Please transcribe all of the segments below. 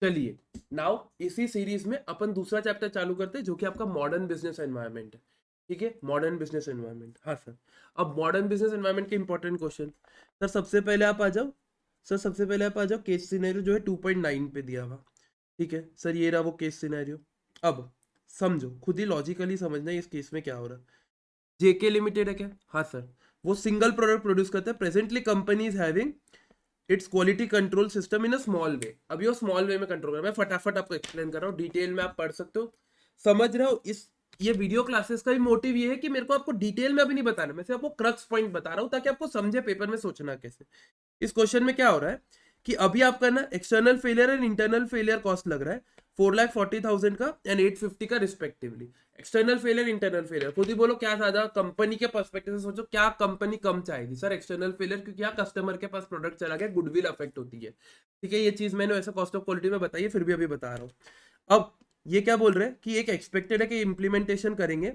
चलिए नाउ इसी सीरीज में अपन दूसरा चैप्टर चालू करते हैं जो कि आपका मॉडर्न बिजनेस एनवायरनमेंट है। ठीक है, मॉडर्न बिजनेस एनवायरनमेंट। हाँ सर, अब मॉडर्न बिजनेस एनवायरनमेंट के इंपॉर्टेंट क्वेश्चन। सर सबसे पहले आप आ जाओ। सर सबसे पहले आप आ जाओ, केस सिनेरियो जो है 2.9 पे दिया हुआ। ठीक है सर, ये रहा वो केस सिनेरियो। अब समझो, खुद ही लॉजिकली समझना है इस केस में क्या हो रहा है। जेके लिमिटेड है क्या? हाँ सर, वो सिंगल प्रोडक्ट प्रोड्यूस करता है। Presently company is having its quality control system in a small way. अभी वो स्मॉल वे में कंट्रोल कर रहा है। मैं फटाफट आपको एक्सप्लेन कर रहा हूँ, डिटेल में आप पढ़ सकते हो, समझ रहे हो। इस ये वीडियो क्लासेस का भी मोटिव ये है कि मेरे को आपको डिटेल में अभी नहीं बताना, मैं सिर्फ आपको क्रक्स पॉइंट बता रहा हूँ ताकि आपको समझे पेपर में सोचना कैसे। इस क्वेश्चन में क्या हो रहा है कि अभी आपका ना external failure and internal failure cost लग रहा है 4,40,000 का एंड 850 का respectively. External failure internal failure, खुद ही बोलो क्या ज्यादा कंपनी के पर्सपेक्टिव से सोचो, क्या कंपनी कम चाहेगी? सर एक्सटर्नल फेलियर, क्योंकि यहाँ कस्टमर के पास प्रोडक्ट चला गया, गुडविल अफेक्ट होती है। ठीक है, ये चीज मैंने वैसे कॉस्ट ऑफ क्वालिटी में बताई है, फिर भी अभी बता रहा हूँ। अब ये क्या बोल रहे हैं कि एक एक्सपेक्टेड है कि इम्प्लीमेंटेशन करेंगे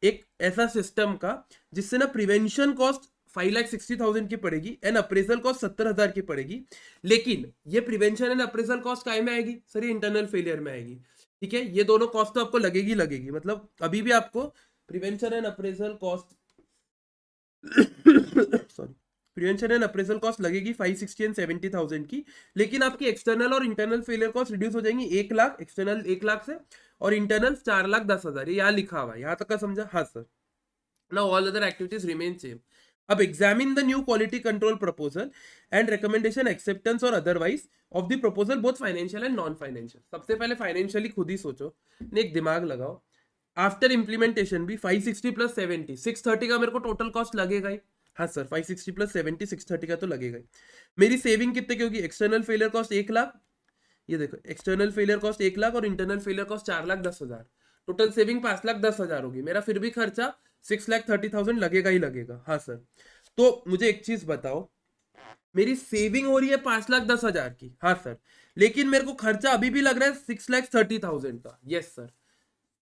एक ऐसा सिस्टम का जिससे ना प्रिवेंशन कॉस्ट 5,60,000 की पड़ेगी एंड अप्रेजल कॉस्ट 70,000 की पड़ेगी। लेकिन ये प्रिवेंशन एंड अप्रेजल कॉस्ट काय में आएगी? सर ये इंटरनल फेलियर में आएगी। ठीक है, ये दोनों कॉस्ट तो आपको लगेगी लगेगी, मतलब अभी भी आपको prevention and appraisal cost sorry, prevention and appraisal cost लगेगी 560 एंड 70,000 की। लेकिन आपकी एक्सटर्नल और इंटरनल फेलियर कॉस्ट रिड्यूस हो जाएंगी 1 लाख, एक्सटर्नल 1 लाख से, और इंटरनल 4,10,000। ये यहाँ लिखा हुआ है, यहाँ तक का समझा? हाँ sir. Now all other activities remain same. अब examine the new quality control proposal and recommendation acceptance or otherwise of the proposal both financial and non financial. सबसे पहले फाइनेंशियली खुद ही सोचो, ने एक दिमाग लगाओ। आफ्टर इम्प्लीमेंटेशन भी 560 प्लस 70 630 का मेरे को टोटल कॉस्ट लगेगा ही। हाँ सर, 560 प्लस 70 630 का तो लगेगा ही। मेरी सेविंग कितने की होगी? एक्सटर्नल फेलियर कॉस्ट 1 लाख, ये देखो एक्सटर्नल फेलियर कॉस्ट 1 लाख और internal failure cost 4,10,000। Total saving 5,10,000 होगी। मेरा फिर भी खर्चा 6,30,000 लगेगा ही लगेगा। हाँ सर, तो मुझे एक चीज बताओ, मेरी सेविंग हो रही है 5,10,000 की, हाँ सर, लेकिन मेरे को खर्चा अभी भी लग रहा है 6,30,000 का। यस सर,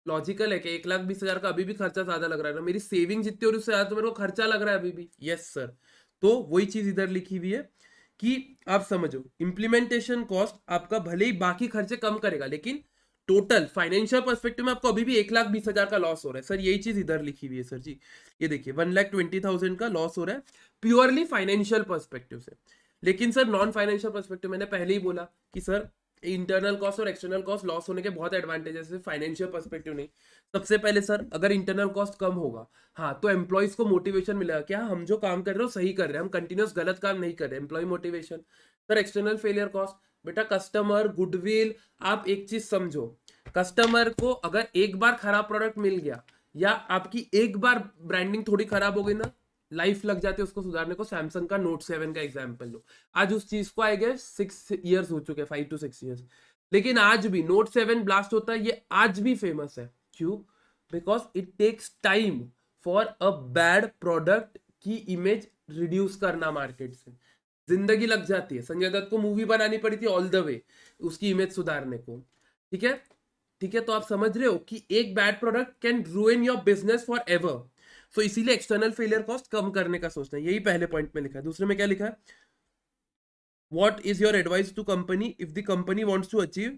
लॉजिकल है कि 1,20,000 का अभी भी खर्चा ज्यादा लग रहा है ना। मेरी सेविंग जितनी हो रही है उससे ज्यादा तो मेरे को खर्चा लग रहा है अभी भी। यस सर, तो वही चीज इधर लिखी हुई है कि आप समझो, इंप्लीमेंटेशन कॉस्ट आपका भले ही बाकी खर्चे कम करेगा, लेकिन टोटल फाइनेंशियल पर्सपेक्टिव में आपको अभी भी 1,20,000 का लॉस हो रहा है। सर यही चीज इधर लिखी हुई है सर जी, ये देखिए 1,20,000 का लॉस हो रहा है प्योरली फाइनेंशियल पर्सपेक्टिव से। लेकिन सर नॉन फाइनेंशियल पर्सपेक्टिव, मैंने पहले ही बोला कि सर इंटरनल कॉस्ट और एक्सटर्नल कॉस्ट लॉस होने के बहुत एडवांटेजेस है, फाइनेंशियल पर्सपेक्टिव नहीं। सबसे पहले सर, अगर इंटरनल कॉस्ट कम होगा, हाँ, तो एम्प्लॉइज को मोटिवेशन मिलेगा कि हाँ हम जो काम कर रहे हो सही कर रहे हैं, हम कंटिन्यूस गलत काम नहीं कर रहे, employ motivation. Sir external failure cost, बेटा कस्टमर गुडविल। आप एक चीज समझो, कस्टमर को अगर एक बार खराब प्रोडक्ट मिल गया या आपकी एक बार ब्रांडिंग थोड़ी खराब हो गई ना, लाइफ लग जाती है उसको सुधारने को। सैमसंग का नोट 7 का एग्जाम्पल लो, आज उस चीज को आई गेस 6 ईयर्स हो चुके हैं, 5 to 6 ईयर्स, लेकिन आज भी नोट 7 ब्लास्ट होता है, ये आज भी फेमस है। क्यों? Because it takes time for a bad product की इमेज रिड्यूस करना मार्केट से, जिंदगी लग जाती है। संजय दत्त को मूवी बनानी पड़ी थी ऑल द वे उसकी इमेज सुधारने को। ठीक है, ठीक है, तो आप समझ रहे हो कि एक bad product can ruin your business forever. So इसीलिए एक्सटर्नल फेलियर कॉस्ट कम करने का सोचना है, यही पहले पॉइंट में लिखा है। दूसरे में क्या लिखा है? What is your advice to company if the company wants to achieve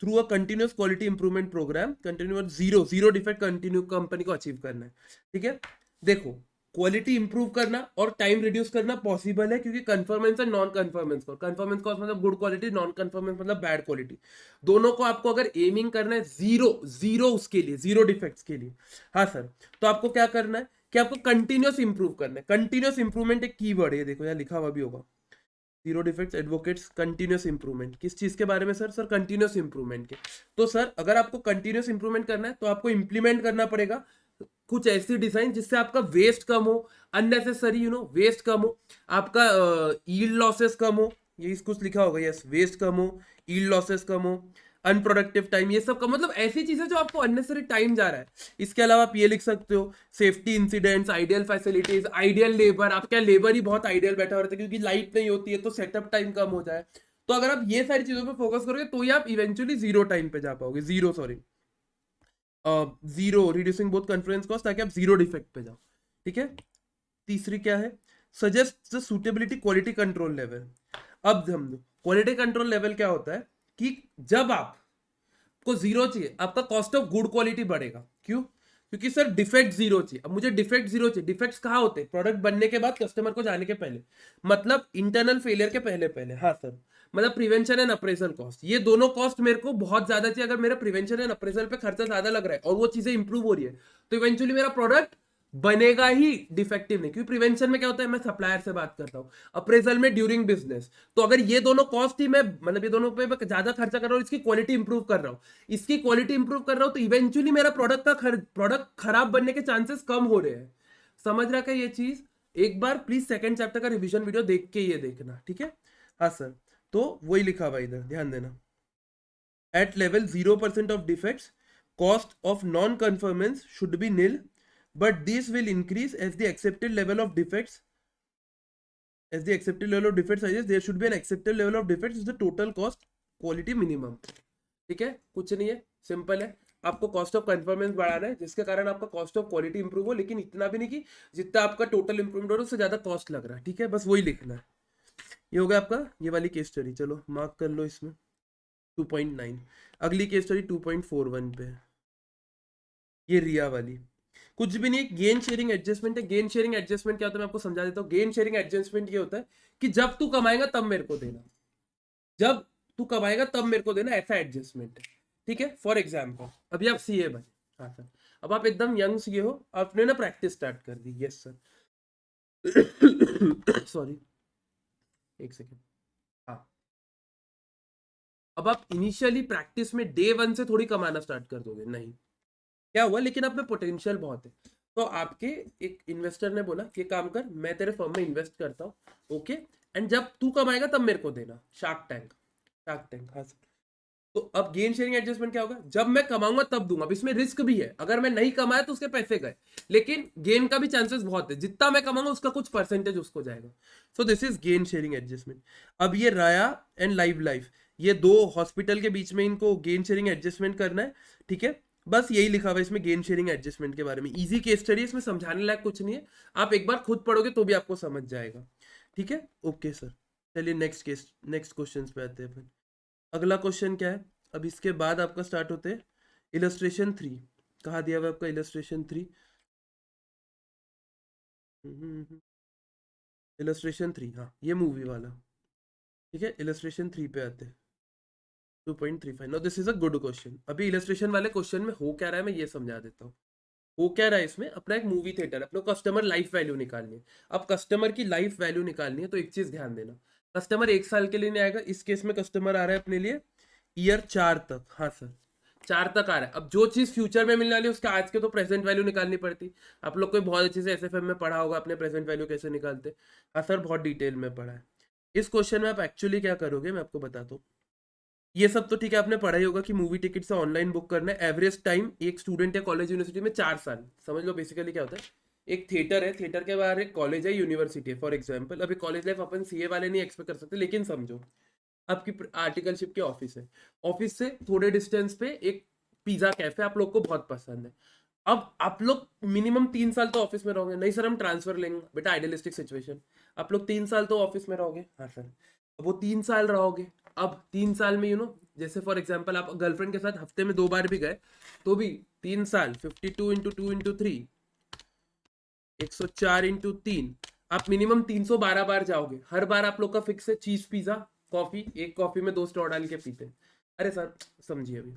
through a continuous quality improvement program, continuous zero defect continue company को अचीव करना है। ठीक है, देखो क्वालिटी इंप्रूव करना और टाइम रिड्यूस करना पॉसिबल है, क्योंकि कंफर्मेंस एंड नॉन कंफर्मेंस को, कंफर्मेंस कॉस्ट मतलब गुड क्वालिटी, नॉन कंफर्मेंस मतलब बैड क्वालिटी, दोनों को आपको अगर एमिंग करना है जीरो जीरो उसके लिए, जीरो डिफेक्ट्स के लिए, हाँ सर, तो आपको क्या करना है कि आपको कंटिन्यूस इंप्रूव करना है। कंटिन्यूस इंप्रूवमेंट एक कीवर्ड है, देखो यहाँ लिखा हुआ भी होगा, zero defects advocates continuous improvement. किस चीज के बारे में सर? सर कंटिन्यूस इंप्रूवमेंट के। तो सर अगर आपको कंटिन्यूस इंप्रूवमेंट करना है तो आपको इंप्लीमेंट करना पड़ेगा कुछ ऐसी डिजाइन जिससे आपका वेस्ट कम हो, अननेसेसरी वेस्ट कम हो, आपका ईल्ड लॉसेस कम हो, ये कुछ लिखा होगा, यस, वेस्ट कम हो, ईल्ड लॉसेस कम हो, अनप्रोडक्टिव टाइम, ये सब का मतलब ऐसी चीजें जो आपको अननेसेसरी टाइम जा रहा है। इसके अलावा आप ये लिख सकते हो, safety incidents, ideal facilities, ideal labour. आपका लेबर ही बहुत आइडियल बैठा रहता है, क्योंकि लाइट नहीं होती है तो सेटअप टाइम कम हो जाए। तो अगर आप ये सारी चीजों पे फोकस करोगे तो ही आप इवेंचुअली जीरो टाइम पे जा पाओगे, zero reducing both conference cost, ताकि आप जीरो डिफेक्ट पे जाओ। ठीक है, तीसरी क्या है? Suggest the suitability quality control level. अब हम क्वालिटी कंट्रोल लेवल क्या होता है कि जब आपको जीरो चाहिए, आपका कॉस्ट ऑफ गुड क्वालिटी बढ़ेगा। क्यों? क्योंकि सर डिफेक्ट जीरो चाहिए। अब मुझे डिफेक्ट जीरो चाहिए। डिफेक्ट्स कहाँ होते हैं? प्रोडक्ट बनने के बाद, कस्टमर को जाने के पहले, मतलब इंटरनल फेलियर के पहले पहले। हाँ सर, मतलब प्रिवेंशन एंड अप्रेजल कॉस्ट, ये दोनों कॉस्ट मेरे को बहुत ज्यादा चाहिए। अगर मेरा प्रिवेंशन एंड अप्रेजल पे खर्चा ज्यादा लग रहा है और वो चीजें इंप्रूव हो रही है, तो इवेंचुअली मेरा प्रोडक्ट बनेगा ही डिफेक्टिव नहीं। क्योंकि प्रिवेंशन में क्या होता है, मैं सप्लायर से बात करता हूँ, अप्रेजल में ड्यूरिंग बिजनेस। तो अगर ये दोनों कॉस्ट ही मैं, मतलब ये दोनों पे मैं ज्यादा खर्चा कर रहा हूँ, इसकी क्वालिटी इंप्रूव कर रहा हूँ, इसकी क्वालिटी इंप्रूव कर रहा हूँ, तो इवेंचुअली मेरा प्रोडक्ट खराब बनने के चांसेस कम हो रहे हैं। समझ रहा है ये चीज? एक बार प्लीज सेकंड चैप्टर का रिवीजन वीडियो देख के ये देखना, ठीक है? हाँ सर, तो वही लिखा हुआ इधर, ध्यान देना। At level 0% of defects, cost of non-conformance should be nil, but this will increase as the accepted level of defects. As the accepted level of defects arises, there should be an accepted level of defects is the total cost quality minimum. ठीक है, कुछ नहीं है, simple है। आपको cost of conformance बढ़ाना है जिसके कारण आपका कॉस्ट ऑफ क्वालिटी इंप्रूव हो, लेकिन इतना भी नहीं कि जितना आपका टोटल इंप्रूवमेंट हो रहा है उससे ज्यादा कॉस्ट लग रहा है। ठीक है, बस वही लिखना है। ये हो गया आपका ये वाली केस स्टडी। चलो मार्क कर लो इसमें 2.9। अगली केस स्टडी 2.41 पे है, ये रिया वाली। कुछ भी नहीं, गेन शेयरिंग एडजस्टमेंट है। गेन शेयरिंग एडजस्टमेंट क्या होता है मैं आपको समझा देता हूँ। गेन शेयरिंग एडजस्टमेंट ये होता है कि जब तू कमाएगा तब मेरे को देना, जब तू कमाएगा तब मेरे को देना, ऐसा एडजस्टमेंट है। ठीक है, फॉर एग्जाम्पल अभी आप सीए बने, हाँ सर, अब आप एकदम यंग सीए हो, आपने ना प्रैक्टिस स्टार्ट कर दी। यस सर, सॉरी एक सेकेंड। हाँ, अब आप इनिशियली प्रैक्टिस में डे वन से थोड़ी कमाना स्टार्ट कर दोगे, नहीं। क्या हुआ, लेकिन आप में पोटेंशियल बहुत है। तो आपके एक इन्वेस्टर ने बोला कि काम कर, मैं तेरे फर्म में इन्वेस्ट करता हूँ, ओके, एंड जब तू कमाएगा तब मेरे को देना। शार्क टैंक, शार्क टैंक, हाँ सर। तो अब गेन शेयरिंग एडजस्टमेंट क्या होगा, जब मैं कमाऊंगा तब दूंगा। अब इसमें रिस्क भी है, अगर मैं नहीं कमाया तो उसके पैसे गए, लेकिन गेन का भी चांसेस बहुत है। जितना मैं कमाऊंगा उसका कुछ परसेंटेज उसको जाएगा। So this is gain sharing adjustment. अब ये राया एंड लाइव लाइफ, ये दो हॉस्पिटल के बीच में इनको गेन शेयरिंग एडजस्टमेंट करना है। ठीक है, बस यही लिखा हुआ है इसमें गेन शेयरिंग एडजस्टमेंट के बारे में। इजी केस स्टडी, इसमें समझाने लायक कुछ नहीं है, आप एक बार खुद पढ़ोगे तो भी आपको समझ जाएगा। ठीक है, ओके सर। चलिए नेक्स्ट क्वेश्चन पे आते हैं अपन। अगला क्वेश्चन क्या है, अब इसके बाद आपका स्टार्ट होते हैं इलस्ट्रेशन 3। कहाँ दिया हुआ आपका इलस्ट्रेशन 3? इलस्ट्रेशन 3, हाँ ये मूवी वाला। ठीक है, इलस्ट्रेशन 3 पे आते हैं 2.35। Now this is a good question. अभी इलस्ट्रेशन वाले क्वेश्चन में हो क्या रहा है मैं ये समझा देता हूँ। वो क्या रहा है, इसमें अपना एक मूवी थिएटर, अपने कस्टमर लाइफ वैल्यू निकालनी है। अब कस्टमर की लाइफ वैल्यू निकालनी है तो एक चीज ध्यान देना, कस्टमर 1 साल के लिए नहीं आएगा। इस केस में कस्टमर आ रहा है अपने लिए ईयर 4 तक। हाँ सर, 4 तक आ रहा है। अब जो चीज फ्यूचर में मिलने वाली है उसका आज के तो प्रेजेंट वैल्यू निकालनी पड़ती। आप लोग को बहुत अच्छे से एसएफएम में पढ़ा होगा, अपने प्रेजेंट वैल्यू कैसे निकालते। हाँ सर, बहुत डिटेल में पढ़ा है। इस क्वेश्चन में आप एक्चुअली क्या करोगे मैं आपको बताता हूँ। ये सब तो ठीक है, आपने पढ़ा ही होगा कि मूवी टिकट से ऑनलाइन बुक करना है। एवरेज टाइम एक स्टूडेंट या कॉलेज यूनिवर्सिटी में 4 साल। समझ लो बेसिकली क्या होता है, एक थिएटर है, थिएटर के बाहर एक कॉलेज है, यूनिवर्सिटी है। फॉर एग्जाम्पल अभी कॉलेज लाइफ अपन सीए वाले नहीं एक्सपेक्ट कर सकते, लेकिन समझो आपकी आर्टिकलशिप के ऑफिस है, ऑफिस से थोड़े डिस्टेंस पे एक पिज्जा कैफे आप लोग को बहुत पसंद है। अब आप लोग मिनिमम 3 साल तो ऑफिस में रहोगे। नहीं सर हम ट्रांसफर लेंगे, बेटा आइडियलिस्टिक सिचुएशन, आप लोग 3 साल तो ऑफिस में रहोगे। हाँ सर, अब वो 3 साल रहोगे। अब 3 साल में जैसे फॉर एग्जाम्पल आप गर्लफ्रेंड के साथ हफ्ते में 2 बार भी गए तो भी 3 साल 52 × 2 × 3 104 × 3, आप मिनिमम 312 बार जाओगे। हर बार आप लोग का फिक्स है चीज पिज्जा कॉफी, एक कॉफी में 2 स्ट्रॉ डाल के पीते। अरे सर समझिए अभी,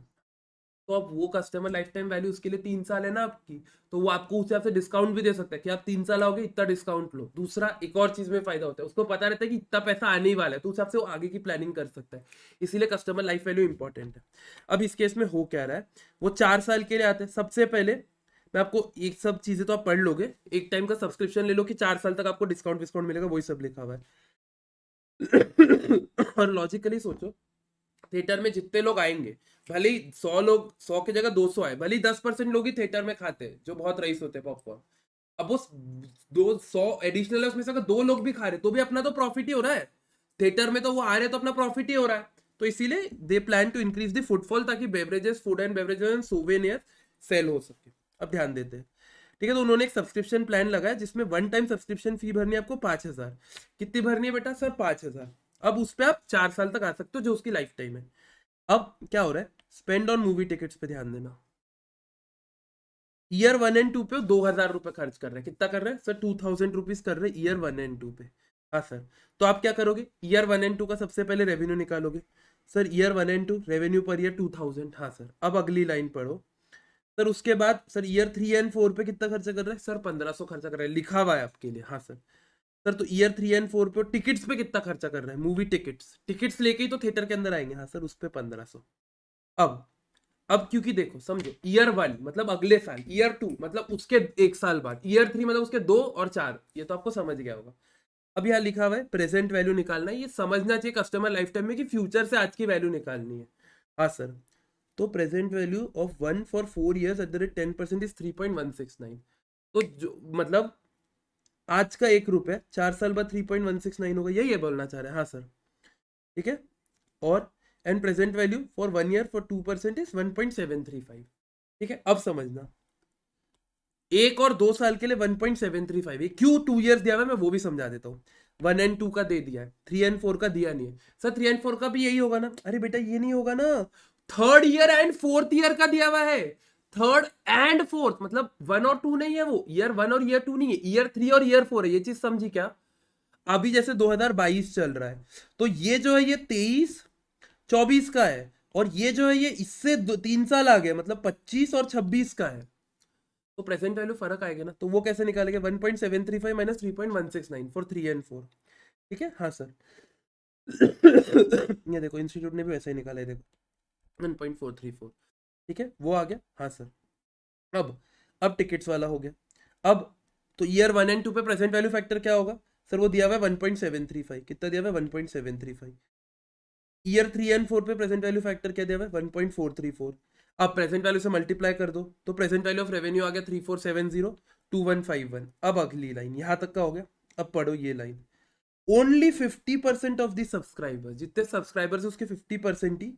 तो अब वो कस्टमर लाइफ टाइम वैल्यू उसके लिए 3 साल है ना आपकी, तो वो आपको उस हिसाब से डिस्काउंट भी दे सकता है कि आप 3 साल आओगे इतना डिस्काउंट लो। दूसरा एक और चीज में फायदा होता है, उसको पता रहता है कि इतना पैसा आने ही वाला है, तो उस हिसाब से वो आगे की प्लानिंग कर सकता है। इसीलिए कस्टमर लाइफ वैल्यू इंपॉर्टेंट है। अब इस केस में हो क्या रहा है, वो 4 साल के लिए आते हैं। सबसे पहले मैं आपको एक सब चीजें तो आप पढ़ लोगे, एक टाइम का सब्सक्रिप्शन ले लो कि 4 साल तक आपको डिस्काउंट मिलेगा, वही सब लिखा हुआ है। और लॉजिकली सोचो, थिएटर में जितने लोग आएंगे, भले ही 100 लोग, 100 की जगह 200 आए, भले ही 10% लोग ही थिएटर में खाते हैं जो बहुत रईस होते हैं पॉपकॉर्न। अब वो 200 एडिशनल है, उसमें से अगर 2 लोग भी खा रहे तो भी अपना तो प्रॉफिट ही हो रहा है। थिएटर में तो वो आ रहे तो अपना प्रॉफिट ही हो रहा है। तो इसीलिए they plan to increase the footfall ताकि beverages, food and beverages and souvenir sale हो सके। अब ध्यान देते हैं, ठीक है। तो उन्होंने एक सब्सक्रिप्शन प्लान लगाया जिसमें 1 टाइम सब्सक्रिप्शन फी भरनी है आपको 5000। कितनी भरनी है बेटा? सर 5000। अब उस पर आप 4 साल तक आ सकते हो जो उसकी लाइफ टाइम है। अब क्या हो रहा है, स्पेंड ऑन मूवी टिकट्स पे ध्यान देना। ईयर 1 एंड 2 पे 2,000 रुपए खर्च कर रहे हैं, कितना कर रहे हैं सर, 2,000 रुपीज कर रहे हैं ईयर 1 एंड 2 पे। हाँ सर, तो आप क्या करोगे, ईयर 1 एंड 2 का सबसे पहले रेवेन्यू निकालोगे। Sir year 1 and 2 revenue per year 2,000। हाँ सर, अब अगली लाइन पढ़ो सर। उसके बाद सर ईयर 3 एंड 4 पे कितना खर्चा कर रहा है सर, 1,500 खर्चा कर रहा है, लिखा हुआ है आपके लिए। हाँ सर। सर तो ईयर 3 एंड 4 पे टिकट्स पे कितना खर्चा कर रहा है, मूवी टिकट्स, टिकट्स लेके ही तो थिएटर के अंदर आएंगे। हाँ सर, उस पे 1,500। अब क्योंकि देखो समझो, ईयर 1 मतलब अगले साल, ईयर 2 मतलब उसके 1 साल बाद, ईयर 3 मतलब उसके 2 और 4, ये तो आपको समझ गया होगा। अब यहाँ लिखा हुआ है प्रेजेंट वैल्यू निकालना है, ये समझना चाहिए कस्टमर लाइफ टाइम में कि फ्यूचर से आज की वैल्यू निकालनी है। हाँ सर, तो present value of 1 for 4 years at the rate 10% is 3.169। तो जो मतलब आज का 1 रुपया 4 साल बाद 3.169 होगा, यही ये बोलना चाह रहे हैं। हाँ सर, ठीक है। और and present value for 1 year for 2% is 1.735। ठीक है, अब समझना, 1 और 2 साल के लिए 1.735 है, क्यों 2 years दिया हुआ है मैं वो भी समझा देता हूँ। 1 एंड 2 का दे दिया है, 3 एंड 4 का दिया नहीं है। सर 3 एंड 4 का भी यही होगा ना, अरे बेटा ये नहीं होगा ना, 3rd year and 4th year का दिया हुआ है। 3rd एंड 4th मतलब 1 और 2 नहीं है, वो ईयर 1 और ईयर 2 नहीं है, ईयर 3 और ईयर 4 है, ये चीज समझी क्या। अभी जैसे 2022 चल रहा है, तो ये जो है ये 23-24 का है, और ये जो है ये इससे 3 साल आगे मतलब 25 और 26 का है। तो प्रेजेंट वैल्यू फर्क आएगा ना, तो वो कैसे निकालेंगे, 1.735 माइनस 3.169 फॉर 3 एंड 4। ठीक है। हाँ सर। ये देखो इंस्टीट्यूट ने भी वैसे ही निकाला है, देखो 1.434। ठीक है, वो आ गया। हाँ सर। अब टिकट्स वाला हो गया। अब तो ईयर 1 एंड 2 पे प्रेजेंट वैल्यू फैक्टर क्या होगा सर, वो दिया हुआ है 1.735। कितना दिया हुआ है 1.735। ईयर 3 एंड 4 पे प्रेजेंट वैल्यू फैक्टर क्या दिया हुआ है 1.434। अब प्रेजेंट वैल्यू से मल्टीप्लाई कर दो, तो प्रेजेंट वैल्यू ऑफ रेवेन्यू आ गया 34702151। अब अगली लाइन यहां तक का हो गया। अब पढ़ो ये line, only 50% of the subscribers, जितने सब्सक्राइबर्स है उसके 50% ही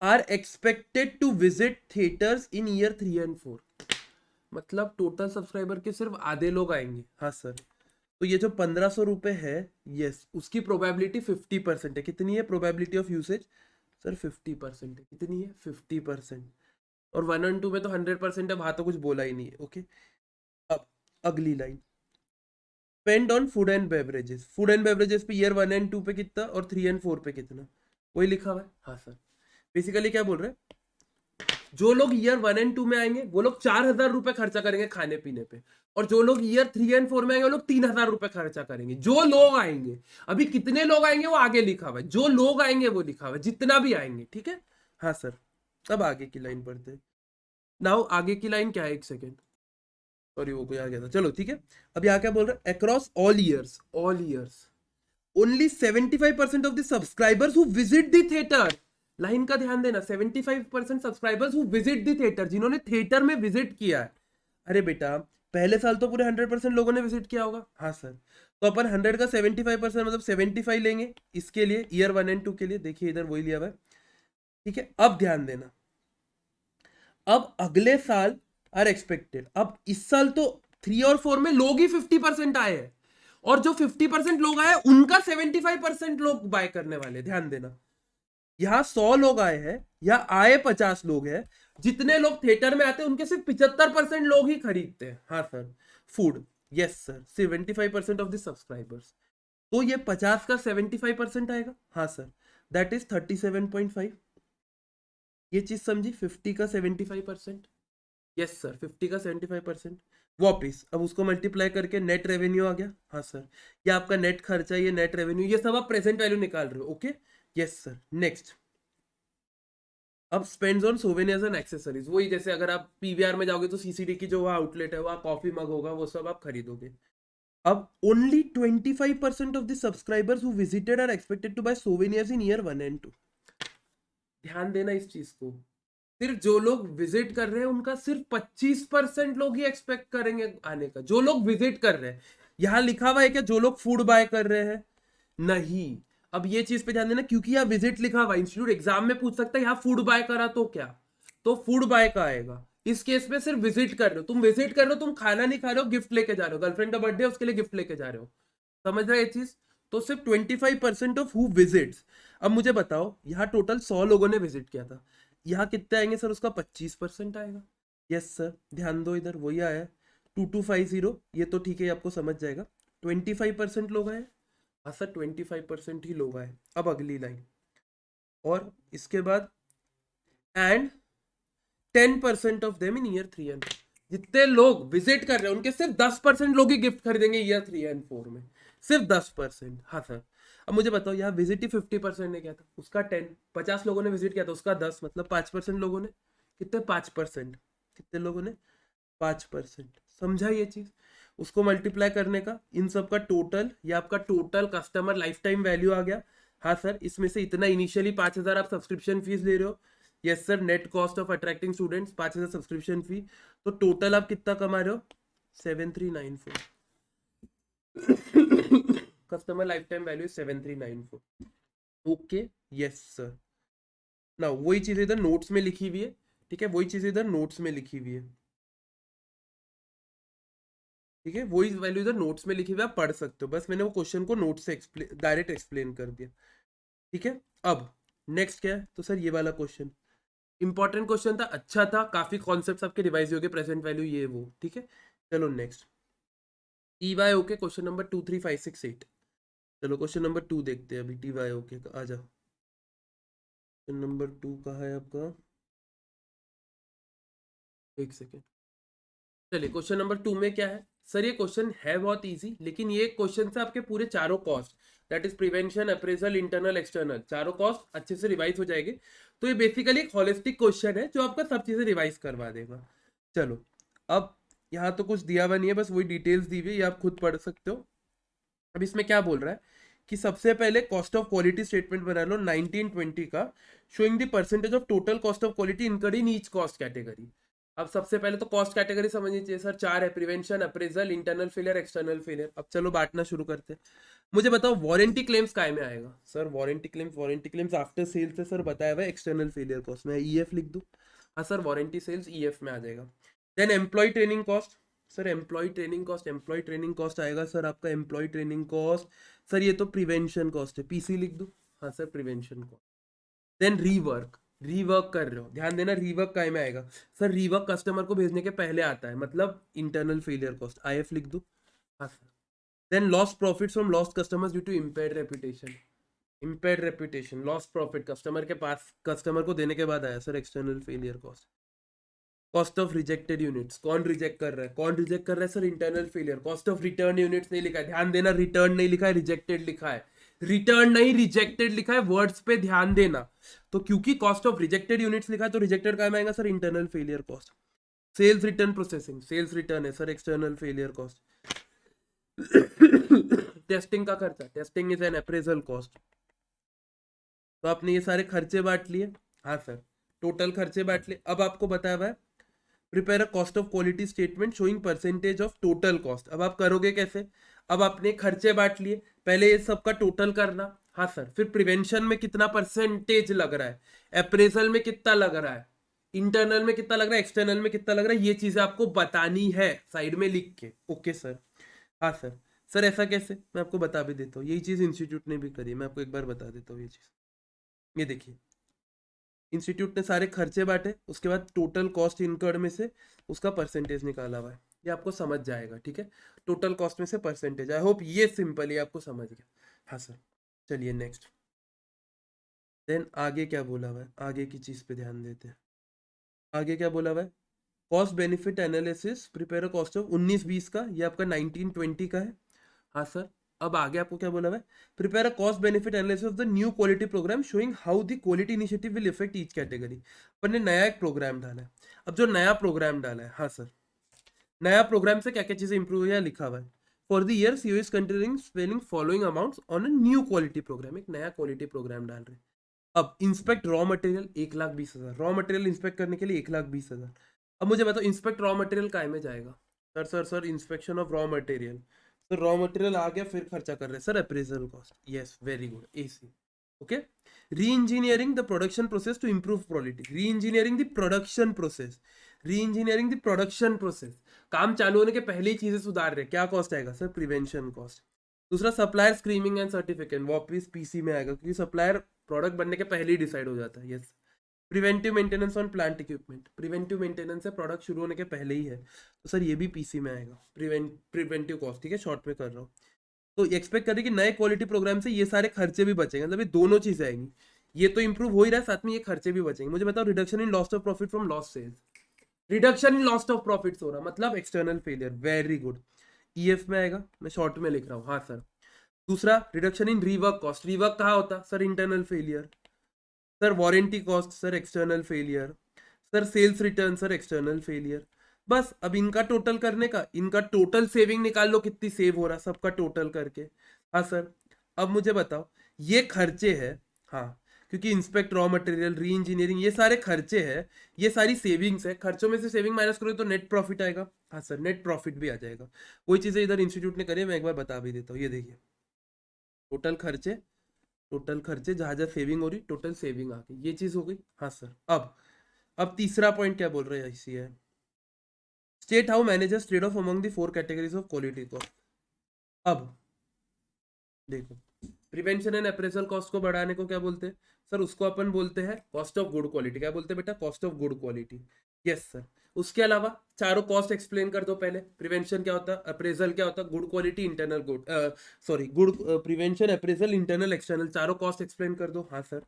are expected to visit theatres in year 3 and 4। मतलब टोटल सब्सक्राइबर के सिर्फ आधे लोग आएंगे। हाँ सर, तो ये जो 1,500 रुपए है, यस, उसकी प्रोबेबिलिटी 50% है। कितनी है प्रोबेबिलिटी ऑफ यूसेज सर, 50% है। कितनी है 50%। और 1 और 2 में तो 100% है, वहां तो कुछ बोला ही नहीं है। ओके। अब अगली line, spend on food and beverages. Food and beverages पे ईयर 1 एंड 2 पे कितना और 3 एंड 4 पे कितना, वही लिखा हुआ है। हाँ सर, बेसिकली क्या बोल रहे हैं, जो लोग ईयर 1 एंड 2 में आएंगे वो लोग 4,000 रुपए खर्चा करेंगे खाने पीने पे, और जो लोग ईयर 3 एंड 4 में आएंगे वो लोग 3,000 रुपए खर्चा करेंगे। जो लोग आएंगे, अभी कितने लोग आएंगे वो आगे लिखा हुआ है, जो लोग आएंगे वो लिखा हुआ है, जितना भी आएंगे। ठीक है। हाँ सर, अब आगे की लाइन पढ़ते हैं। नाउ आगे की लाइन क्या है, एक सेकेंड, सॉरी वो कोई आ गया था, चलो ठीक है। अब यहाँ क्या बोल रहा है, across all years only 75% of the subscribers who visit the theatre. Line का ध्यान देना, 75% subscribers who visit the theatre, जिन्होंने थिएटर में विजिट किया है। अरे बेटा पहले साल तो पूरे 100% लोगों ने विजिट किया होगा। हाँ सर, तो अपन 100 का 75% मतलब 75 लेंगे इसके लिए, ईयर 1 एंड 2 के लिए। देखिए इधर वही लिया हुआ है। ठीक है, अब ध्यान देना, अब अगले साल आर एक्सपेक्टेड, अब इस साल तो 3 और 4 में लोग ही 50% आए हैं, और जो 50% लोग आए उनका 75% लोग बाय करने वाले। ध्यान देना, यहाँ 100 लोग आए हैं या आए 50 लोग हैं, जितने लोग थिएटर में आते हैं उनके सिर्फ 75% लोग ही खरीदते हैं। हाँ sir, food, yes sir, 75% of the subscribers. तो ये 50 का 75% आएगा। हाँ सर, दैट इज 37.5। ये चीज समझी, 50 का 75%, यस सर, 50 का 75%। वापिस अब उसको मल्टीप्लाई करके नेट रेवेन्यू आ गया। हाँ सर, ये आपका नेट खर्चा, ये नेट रेवेन्यू, ये सब आप प्रेजेंट वैल्यू निकाल रहे हो। Okay, yes sir. नेक्स्ट, अब spends on souvenirs and accessories, वही जैसे अगर आप पीवीआर में जाओगे तो सीसीडी की जो वहाँ आउटलेट है, वहाँ कॉफी मग होगा, वो सब आप खरीदोगे। अब only 25% of the subscribers who visited are expected to buy souvenirs in year 1 and 2। ध्यान देना इस चीज को, सिर्फ जो लोग विजिट कर रहे हैं उनका सिर्फ 25% लोग ही एक्सपेक्ट करेंगे आने का, जो लोग विजिट कर रहे हैं। यहां लिखा हुआ है क्या जो लोग फूड बाय कर रहे हैं, नहीं। अब ये चीज पे ध्यान देना, क्योंकि यहाँ विजिट लिखा हुआ, इंस्टीट्यूट एग्जाम में पूछ सकता है यहाँ फूड बाय करा तो क्या, तो फूड बाय का आएगा। इस केस में सिर्फ विजिट कर रहे हो, तुम विजिट कर रहे हो, तुम खाना नहीं खा रहे हो, गिफ्ट लेके जा रहे हो, गर्लफ्रेंड का बर्थडे उसके लिए गिफ्ट लेके जा रहे हो, समझ रहे हो ये चीज। तो सिर्फ 25% ऑफ हु विजिट्स। अब मुझे बताओ, यहाँ टोटल 100 लोगों ने विजिट किया था, यहाँ कितने आएंगे सर? उसका 25% आएगा। यस सर, ध्यान दो इधर, वही आया 2250, ये तो ठीक है, आपको समझ जाएगा। 25% लोग आए। हाँ सर, 25% ही लोग आए। अब अगली लाइन, और इसके बाद and 10% of them in year 3 and 4। जितने लोग विजिट कर रहे हैं उनके सिर्फ 10% लोग ही गिफ्ट खरीदेंगे ईयर 3 एंड 4 में, सिर्फ 10%। हाँ सर। अब मुझे बताओ, यहाँ विजिट ही 50% ने किया था, उसका 10, 50 लोगों ने विजिट किया था, उसका 10, मतलब 5% लोगों ने। कितने? 5%। कितने लोगों ने? 5%। समझा ये चीज? उसको मल्टीप्लाई करने का, इन सब का टोटल, ये आपका total customer lifetime value आ गया। हाँ सर, इसमें से इतना इनिशियली 5,000 आप सब्सक्रिप्शन फीस ले रहे हो। Yes sir, net cost of attracting students 5,000 subscription fee, तो टोटल आप कितना कमा रहे हो? 7394। Customer lifetime value 7394। Okay, yes sir. ना वही चीज इधर नोट्स में लिखी हुई है, ठीक है, वही चीज इधर नोट्स में लिखी हुई है, ठीक है, वही वैल्यू इधर नोट्स में लिखी हुई है, आप पढ़ सकते हो, बस मैंने वो क्वेश्चन को नोट से डायरेक्ट एक्सप्लेन कर दिया, ठीक है। अब नेक्स्ट क्या है? तो सर ये वाला क्वेश्चन इंपॉर्टेंट क्वेश्चन था, अच्छा था, काफी कॉन्सेप्ट्स आपके रिवाइज हो गए, प्रेजेंट वैल्यू ये वो, ठीक है। चलो next, T Y okay, question number 2 3 5 6 8। चलो क्वेश्चन नंबर 2 देखते हैं अभी, टी वाई ओके का, आ जाओ। क्वेश्चन नंबर 2 कहाँ है आपका? एक सेकेंड। चलिए, क्वेश्चन नंबर 2 में क्या है सर? ये क्वेश्चन है बहुत इजी, लेकिन ये क्वेश्चन से आपके पूरे चारों cost, that is prevention, appraisal, internal, external, चारों कॉस्ट अच्छे से रिवाइज हो जाएंगे। तो ये बेसिकली एक होलिस्टिक क्वेश्चन है जो आपका सब चीजें रिवाइज करवा देगा। चलो, अब यहाँ तो कुछ दिया हुआ नहीं है, बस वही डिटेल्स दी हुई है, ये आप खुद पढ़ सकते हो। अब इसमें क्या बोल रहा है कि सबसे पहले कॉस्ट ऑफ क्वालिटी स्टेटमेंट बना लो 1920 का, showing the percentage of total cost of quality incurred in each cost category. अब सबसे पहले तो कॉस्ट कैटेगरी समझनी चाहिए सर, 4 है, prevention, appraisal, internal failure, external failure. अब चलो बांटना शुरू करते हैं। मुझे बताओ, वारंटी क्लेम्स काय में आएगा? Sir warranty claims after sales है सर, बताया हुआ है एक्सटर्नल फेलियर कॉस्ट में, ईएफ लिख दूं? हाँ सर, वारंटी सेल्स ईएफ में आ जाएगा। Then employ training cost, sir employ training cost आएगा सर आपका, एम्प्लॉय ट्रेनिंग कॉस्ट, सर ये तो प्रिवेंशन कॉस्ट है, पीसी लिख दूं? हाँ sir, prevention cost. Then rework कर रहे हो, ध्यान देना, रीवर्क काय में आएगा? सर रीवर्क कस्टमर को भेजने के पहले आता है, मतलब इंटरनल फेलियर कॉस्ट, आईएफ लिख दूं? हाँ sir. Then lost profits from lost customers due to impaired reputation, lost profit customer के पास, कस्टमर को देने के बाद आया sir, external failure cost. Cost of rejected units, कौन रिजेक्ट कर रहा है? Sir, internal failure. Cost of return units नहीं लिखा है, ध्यान देना, रिटर्न नहीं लिखा है, रिजेक्टेड लिखा है, रिटर्न नहीं रिजेक्टेड लिखा है, वर्ड्स पे ध्यान देना। तो क्योंकि कॉस्ट ऑफ रिजेक्टेड यूनिट्स लिखा है, तो रिजेक्टेड का आएगा sir, internal failure cost. Sales return processing, sales return है sir, external failure cost. Testing का खर्चा, testing is an appraisal cost. तो आपने ये सारे खर्चे बांट लिए। हाँ सर, टोटल खर्चे बांट लिए। अब आपको बताया हुआ है prepare a cost of quality statement showing percentage of total cost. अब आप करोगे कैसे? अब आपने खर्चे बांट लिए, पहले ये सबका टोटल करना। हाँ सर, फिर प्रिवेंशन में कितना परसेंटेज लग रहा है, अप्रेजल में कितना लग रहा है, इंटरनल में कितना लग रहा है, एक्सटर्नल में कितना लग रहा है, ये चीजें आपको बतानी है साइड में लिख के। Okay sir. हाँ सर। सर ऐसा कैसे? मैं आपको बता भी देता हूँ, यही चीज इंस्टीट्यूट ने भी करी है, मैं आपको एक बार बता देता हूँ ये चीज। ये देखिए, इंस्टीट्यूट ने सारे खर्चे बांटे, उसके बाद टोटल कॉस्ट इनकर्ड में से उसका परसेंटेज निकाला हुआ है, ये आपको समझ जाएगा, ठीक है, टोटल कॉस्ट में से परसेंटेज। आई होप ये सिंपल ही आपको समझ गया। हाँ सर, चलिए नेक्स्ट। देन आगे क्या बोला हुआ है, आगे की चीज पे ध्यान देते हैं। आगे क्या बोला हुआ है? Cost benefit analysis, prepare cost of 19-20 का, ये आपका 19-20 का है। हाँ सर। अब आगे आपको क्या बोला हुआ है? Prepare a cost benefit analysis of the new quality program showing how the quality initiative will effect each category. अपन ने नया एक प्रोग्राम डाला है। अब जो नया प्रोग्राम डाला है, हाँ सर, नया प्रोग्राम से क्या क्या चीजें इंप्रूव हुई है लिखा हुआ है। For the year CO is considering spelling following amounts on a new quality program, एक नया क्वालिटी प्रोग्राम डाल रहे हैं। अब inspect raw material 1,20,000, raw material inspect करने के लिए 1,20,000। अब मुझे बताओ, इंस्पेक्ट रॉ मटेरियल काय में जाएगा? Sir inspection of raw material, तो रॉ मटेरियल आ गया, फिर खर्चा कर रहे हैं sir appraisal cost. Yes, very good, AC. Okay. Re engineering the production process to improve quality, re engineering the production process, काम चालू होने के पहले ही चीजें सुधार रहे, क्या कॉस्ट आएगा सर? Prevention cost. दूसरा, सप्लायर स्क्रीनिंग एंड सर्टिफिकेट, वापिस पीसी में आएगा, क्योंकि सप्लायर प्रोडक्ट बनने के पहले ही डिसाइड हो जाता है। Yes. Preventive maintenance on plant equipment, preventive maintenance है प्रोडक्ट शुरू होने के पहले ही है, तो सर ये भी पीसी में आएगा। प्रिवेंटिव कॉस्ट, ठीक है, शॉर्ट में कर रहा हूँ। तो एक्सपेक्ट करें कि नए क्वालिटी प्रोग्राम से ये सारे खर्चे भी बचेंगे, मतलब ये दोनों चीजें आएंगी, ये तो इंप्रूव हो ही रहा है, साथ में ये खर्चे भी बचेंगे। मुझे बताओ, reduction in loss of profit from loss sales, reduction in loss of profits हो रहा, मतलब external failure, very good, EF में आएगा, मैं शॉर्ट में लिख रहा हूँ, हाँ सर। दूसरा, reduction in rework cost, rework कहाँ होता sir, internal failure. Sir warranty cost, sir external failure. Sir sales return, sir external failure. बस अब इनका टोटल करने का, इनका टोटल सेविंग निकाल लो, कितनी सेव हो रहा सबका टोटल करके। हाँ सर। अब मुझे बताओ, ये खर्चे है, हाँ, क्योंकि इंस्पेक्ट रॉ मटेरियल, री इंजीनियरिंग, ये सारे खर्चे हैं, ये सारी सेविंग्स है, खर्चों में से सेविंग माइनस करोगे तो नेट प्रॉफिट आएगा। हाँ सर, नेट प्रॉफिट भी आ जाएगा। वही चीजें इधर इंस्टीट्यूट ने करी, मैं एक बार बता भी देता हूँ, ये देखिए, टोटल खर्चे, टोटल खर्चे, जहां जहां सेविंग हो रही, टोटल सेविंग आ गई, ये चीज हो गई। हाँ सर। अब तीसरा पॉइंट क्या बोल रहे हैं इसी है, state how managers trade off among the 4 categories of quality cost. अब देखो, प्रिवेंशन एंड अप्रेजल कॉस्ट को बढ़ाने को क्या बोलते हैं सर, उसको अपन बोलते हैं कॉस्ट ऑफ गुड क्वालिटी। क्या बोलते हैं बेटा, cost of good quality. Yes sir. उसके अलावा चारों कॉस्ट एक्सप्लेन कर दो पहले, प्रिवेंशन क्या होता है, अप्रेजल क्या होता है, good quality, internal good, sorry good, prevention, appraisal, internal, external, चारों कॉस्ट एक्सप्लेन कर दो। हाँ सर।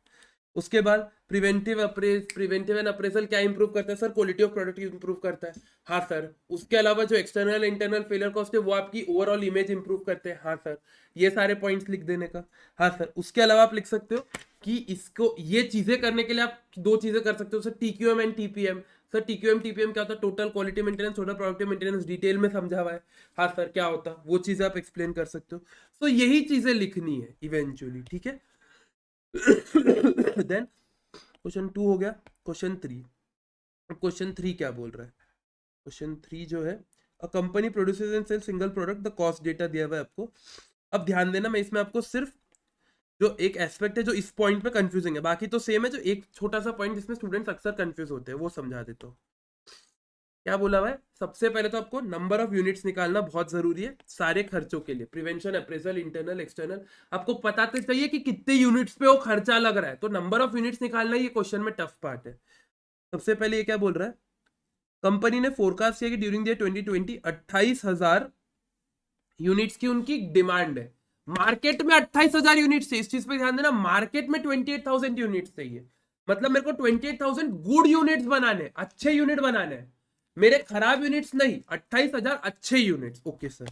उसके बाद प्रिवेंटिव एंड अप्रेजल क्या इंप्रूव करता है sir, quality of product improve करता है। हाँ सर। उसके अलावा जो एक्सटर्नल इंटरनल फेलियर कॉस्ट है वो आपकी ओवरऑल इमेज इंप्रूव करते हैं। हाँ सर। ये सारे पॉइंट्स लिख देने का। हाँ सर। उसके अलावा आप लिख सकते हो कि इसको, ये चीजें करने के लिए आप दो चीजें कर सकते हो sir, TQM and TPM. Sir TQM TPM क्या होता है, total quality maintenance, total productive maintenance, detail में समझा हुआ है। हाँ सर, क्या होता है वो चीजें आप एक्सप्लेन कर सकते हो। तो यही चीजें लिखनी है इवेंचुअली, ठीक है। देन क्वेश्चन 2 हो गया। क्वेश्चन 3 क्या बोल रहा है, क्वेश्चन 3 जो है, a company produces and sell single product, the cost data दिया हुआ है आपको। अब ध्यान देना, मैं इसमें आपको सिर्फ जो एक एस्पेक्ट है जो इस पॉइंट पे कंफ्यूजिंग है, बाकी तो सेम है, जो एक छोटा सा पॉइंट जिसमें स्टूडेंट्स अक्सर कंफ्यूज होते हैं वो समझा देता हूँ। क्या बोला हुआ है, सबसे पहले तो आपको नंबर ऑफ यूनिट्स निकालना बहुत जरूरी है सारे खर्चों के लिए, प्रिवेंशन, अप्रेजल, इंटरनल, एक्सटर्नल, आपको पता तो चाहिए कि कितने यूनिट्स पे वो खर्चा लग रहा है, तो नंबर ऑफ यूनिट्स निकालना ये क्वेश्चन में टफ पार्ट है। सबसे पहले ये क्या बोल रहा है, कंपनी ने फोरकास्ट किया कि ड्यूरिंग द 2020 28,000 यूनिट्स की उनकी डिमांड है, मार्केट में 28,000 यूनिट्स है, इस चीज पे ध्यान देना, मार्केट में 28,000 यूनिट्स चाहिए, मतलब मेरे को 28,000 गुड यूनिट्स बनाने, अच्छे यूनिट बनाने हैं, मेरे खराब यूनिट्स नहीं, 28,000 अच्छे यूनिट्स। Okay sir.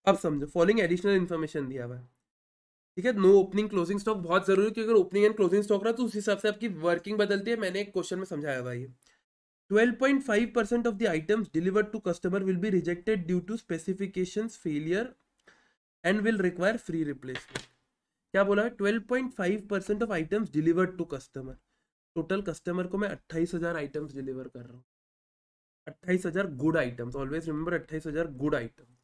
अब समझो, फॉलोइंग एडिशनल इन्फॉर्मेशन दिया हुआ है, ठीक है। नो ओपनिंग क्लोजिंग स्टॉक बहुत जरूरी है, क्योंकि अगर ओपनिंग एंड क्लोजिंग स्टॉक रहा तो उस हिसाब से आपकी वर्किंग बदलती है, मैंने एक क्वेश्चन में समझाया हुआ है। 12.5% of the items delivered to customer will be rejected due to specifications failure and will require free replacement। क्या बोला है, 12.5% of items delivered to customer, total customer को मैं 28,000 आइटम्स डिलीवर कर रहा हूँ, 28,000 good items, always remember 28,000 good items.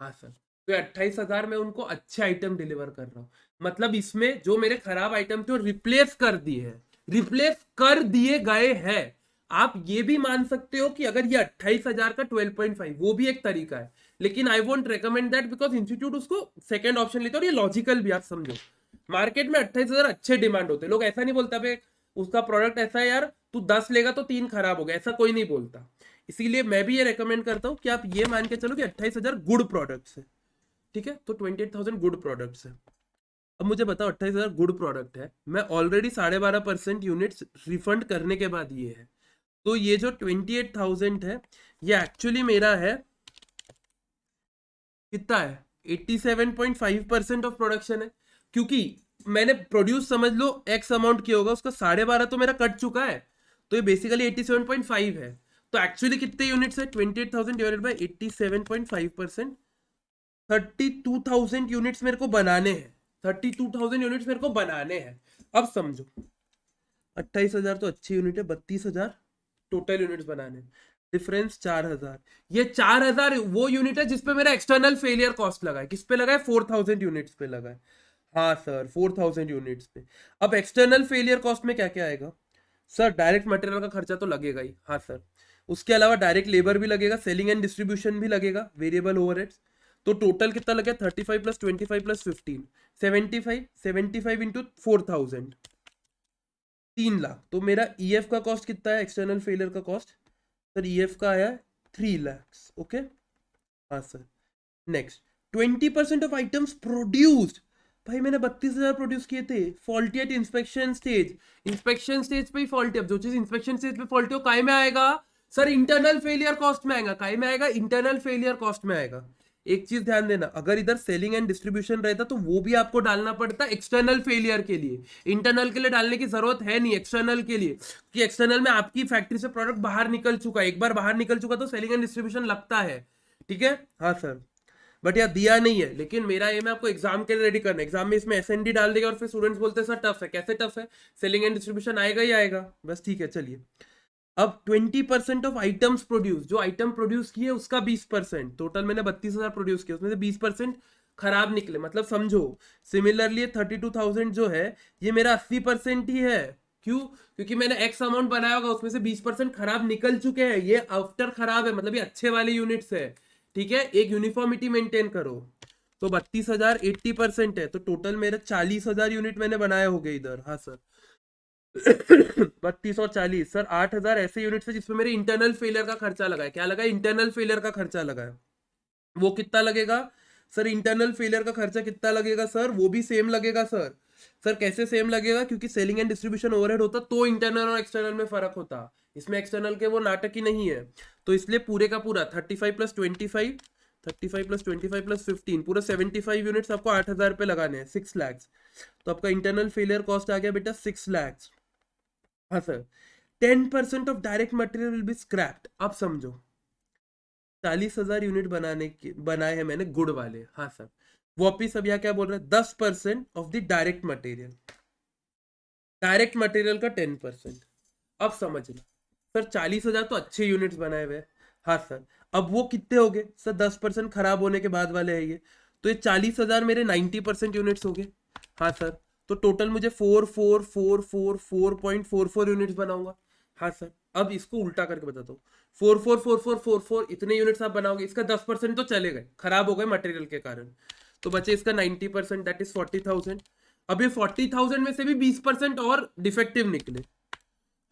हाँ सर। तो 28,000 में उनको अच्छे आइटम डिलीवर कर रहा हूँ, मतलब इसमें जो मेरे खराब आइटम थे वो रिप्लेस कर दिए हैं, रिप्लेस कर दिए गए हैं। आप ये भी मान सकते हो कि अगर ये 28,000 का 12.5, वो भी एक तरीका है, लेकिन I won't recommend that, because institute उसको सेकंड ऑप्शन लेते हैं, और ये लॉजिकल भी, आप समझो, मार्केट में 28,000 अच्छे डिमांड होते हैं, लोग ऐसा नहीं बोलता भाई उसका प्रोडक्ट ऐसा है यार, तू 10 लेगा तो 3 खराब हो गया, ऐसा कोई नहीं बोलता। इसीलिए मैं भी ये रेकमेंड करता हूं कि आप ये मान के चलो कि 28,000 गुड प्रोडक्ट्स है, ठीक है, तो 28,000 गुड प्रोडक्ट्स है। अब मुझे बताओ, 28,000 गुड प्रोडक्ट है, मैं ऑलरेडी 12.5% यूनिट्स रिफंड करने के बाद ये है, तो ये जो 28,000 है ये एक्चुअली मेरा है, कितना है, 87.5% ऑफ प्रोडक्शन है, क्योंकि मैंने प्रोड्यूस समझ लो एक्स अमाउंट किया होगा, उसका 12.5 तो मेरा कट चुका है, तो ये बेसिकली 87.5 है। तो एक्चुअली कितने यूनिट्स है, 28,000 डिवाइडेड बाय 87.5%, 32,000 यूनिट्स मेरे को बनाने हैं, 32,000 यूनिट्स मेरे को बनाने हैं। अब समझो, 28,000 तो अच्छी यूनिट है, 32,000 टोटल यूनिट्स बनाने हैं, डिफरेंस 4,000, ये 4,000 वो यूनिट है जिसपे मेरा एक्सटर्नल फेलियर कॉस्ट लगा है, किस पे लगा है, 4,000 यूनिट्स पे लगा है। हाँ सर, 4,000 यूनिट्स पे। अब एक्सटर्नल फेलियर कॉस्ट में क्या क्या आएगा सर, डायरेक्ट मटेरियल का खर्चा तो लगेगा ही, हाँ सर, उसके अलावा डायरेक्ट लेबर भी लगेगा, सेलिंग एंड डिस्ट्रीब्यूशन भी लगेगा, वेरिएबल ओवरहेड्स, तो टोटल कितना लगे 35 प्लस 25 प्लस 15 75 75 इंटू 4000 3 लाख। तो मेरा ईएफ का कॉस्ट कितना है, एक्सटर्नल फेलियर का कॉस्ट सर ईएफ का आया 3 लाख। ओके हाँ सर। Next 20% of items produced. भाई मैंने 32,000 प्रोड्यूस किए थे, faulty at inspection stage. Inspection stage पे ही फॉल्टी, अब जो चीज इंस्पेक्शन स्टेज पे फॉल्टी हो काय में आएगा सर, इंटरनल फेलियर कॉस्ट में आएगा। काय में आएगा, इंटरनल फेलियर कॉस्ट में आएगा। एक चीज ध्यान देना, अगर इधर सेलिंग एंड डिस्ट्रीब्यूशन रहता तो वो भी आपको डालना पड़ता एक्सटर्नल फेलियर के लिए। इंटरनल के लिए डालने की जरूरत है नहीं, एक्सटर्नल के लिए, कि एक्सटर्नल में आपकी फैक्ट्री से प्रोडक्ट बाहर निकल चुका है, एक बार बाहर निकल चुका तो सेलिंग एंड डिस्ट्रीब्यूशन लगता है। ठीक है हाँ सर, बट यार दिया नहीं है। लेकिन मेरा एम है आपको एग्जाम के लिए रेडी करना। एग्जाम में इसमें एसएनडी डाल देगा और फिर स्टूडेंट्स बोलते हैं सर टफ है। कैसे टफ है, सेलिंग एंड डिस्ट्रीब्यूशन आएगा ही आएगा, बस ठीक है चलिए। अब 20% ऑफ आइटम्स प्रोड्यूस, जो आइटम प्रोड्यूस किए उसका 20%। टोटल मैंने 32,000 प्रोड्यूस किए, उसमें से 20% खराब निकले, मतलब समझो सिमिलरली 32,000 जो है ये मेरा 80% ही है। क्यों, क्योंकि मैंने एक्स अमाउंट बनाया होगा, उसमें से 20% खराब निकल चुके हैं। ये आफ्टर खराब है, मतलब ये अच्छे वाले यूनिट्स है। ठीक है, एक यूनिफॉर्मिटी मेंटेन करो। तो 32,000 80% है, तो टोटल मेरे 40,000 यूनिट मैंने बनाए हो गए इधर। हाँ सर 32 और 40 सर 8,000 ऐसे यूनिट्स है जिसमें मेरे इंटरनल फेलियर का खर्चा लगा है। क्या लगा है, इंटरनल फेलियर का खर्चा लगा है। वो कितना लगेगा सर, इंटरनल फेलियर का खर्चा कितना लगेगा सर, वो भी सेम लगेगा सर। सर कैसे सेम लगेगा, क्योंकि सेलिंग एंड डिस्ट्रीब्यूशन ओवरहेड होता तो इंटरनल और एक्सटर्नल में फर्क होता, इसमें एक्सटर्नल के वो नाटक ही नहीं है। तो इसलिए पूरे का पूरा 35 प्लस 25 35 प्लस 25 प्लस 15 पूरा 75 यूनिट्स आपको 8,000 पे लगाने हैं, 6 लाख। तो आपका इंटरनल फेलियर कॉस्ट आ गया बेटा 6 लाख। हाँ sir 10% of direct material will be scraped. अब समझो 40,000 यूनिट बनाए हैं मैंने गुड़ वाले। हाँ सर वापिस अब यहाँ क्या बोल रहे हैं, 10% of the direct material, direct material का 10%। अब समझना सर 40,000 तो अच्छे यूनिट्स बनाए हुए हैं। हाँ सर अब वो कितने हो गए सर, 10% खराब होने के बाद वाले है ये। तो ये 40,000 मेरे 90% यूनिट्स हो गए। हाँ सर तो टोटल मुझे 4,4,4,4,4.44 यूनिट्स बनाऊंगा। हाँ सर अब इसको उल्टा करके बताता हूँ, 4,4,4,4,4 इतने यूनिट्स आप बनाओगे, इसका 10% तो चले गए, खराब हो गए मटेरियल के कारण। तो बचे इसका 90%, दैट इज 40,000। अब ये 40,000 में से भी 20% और डिफेक्टिव निकले।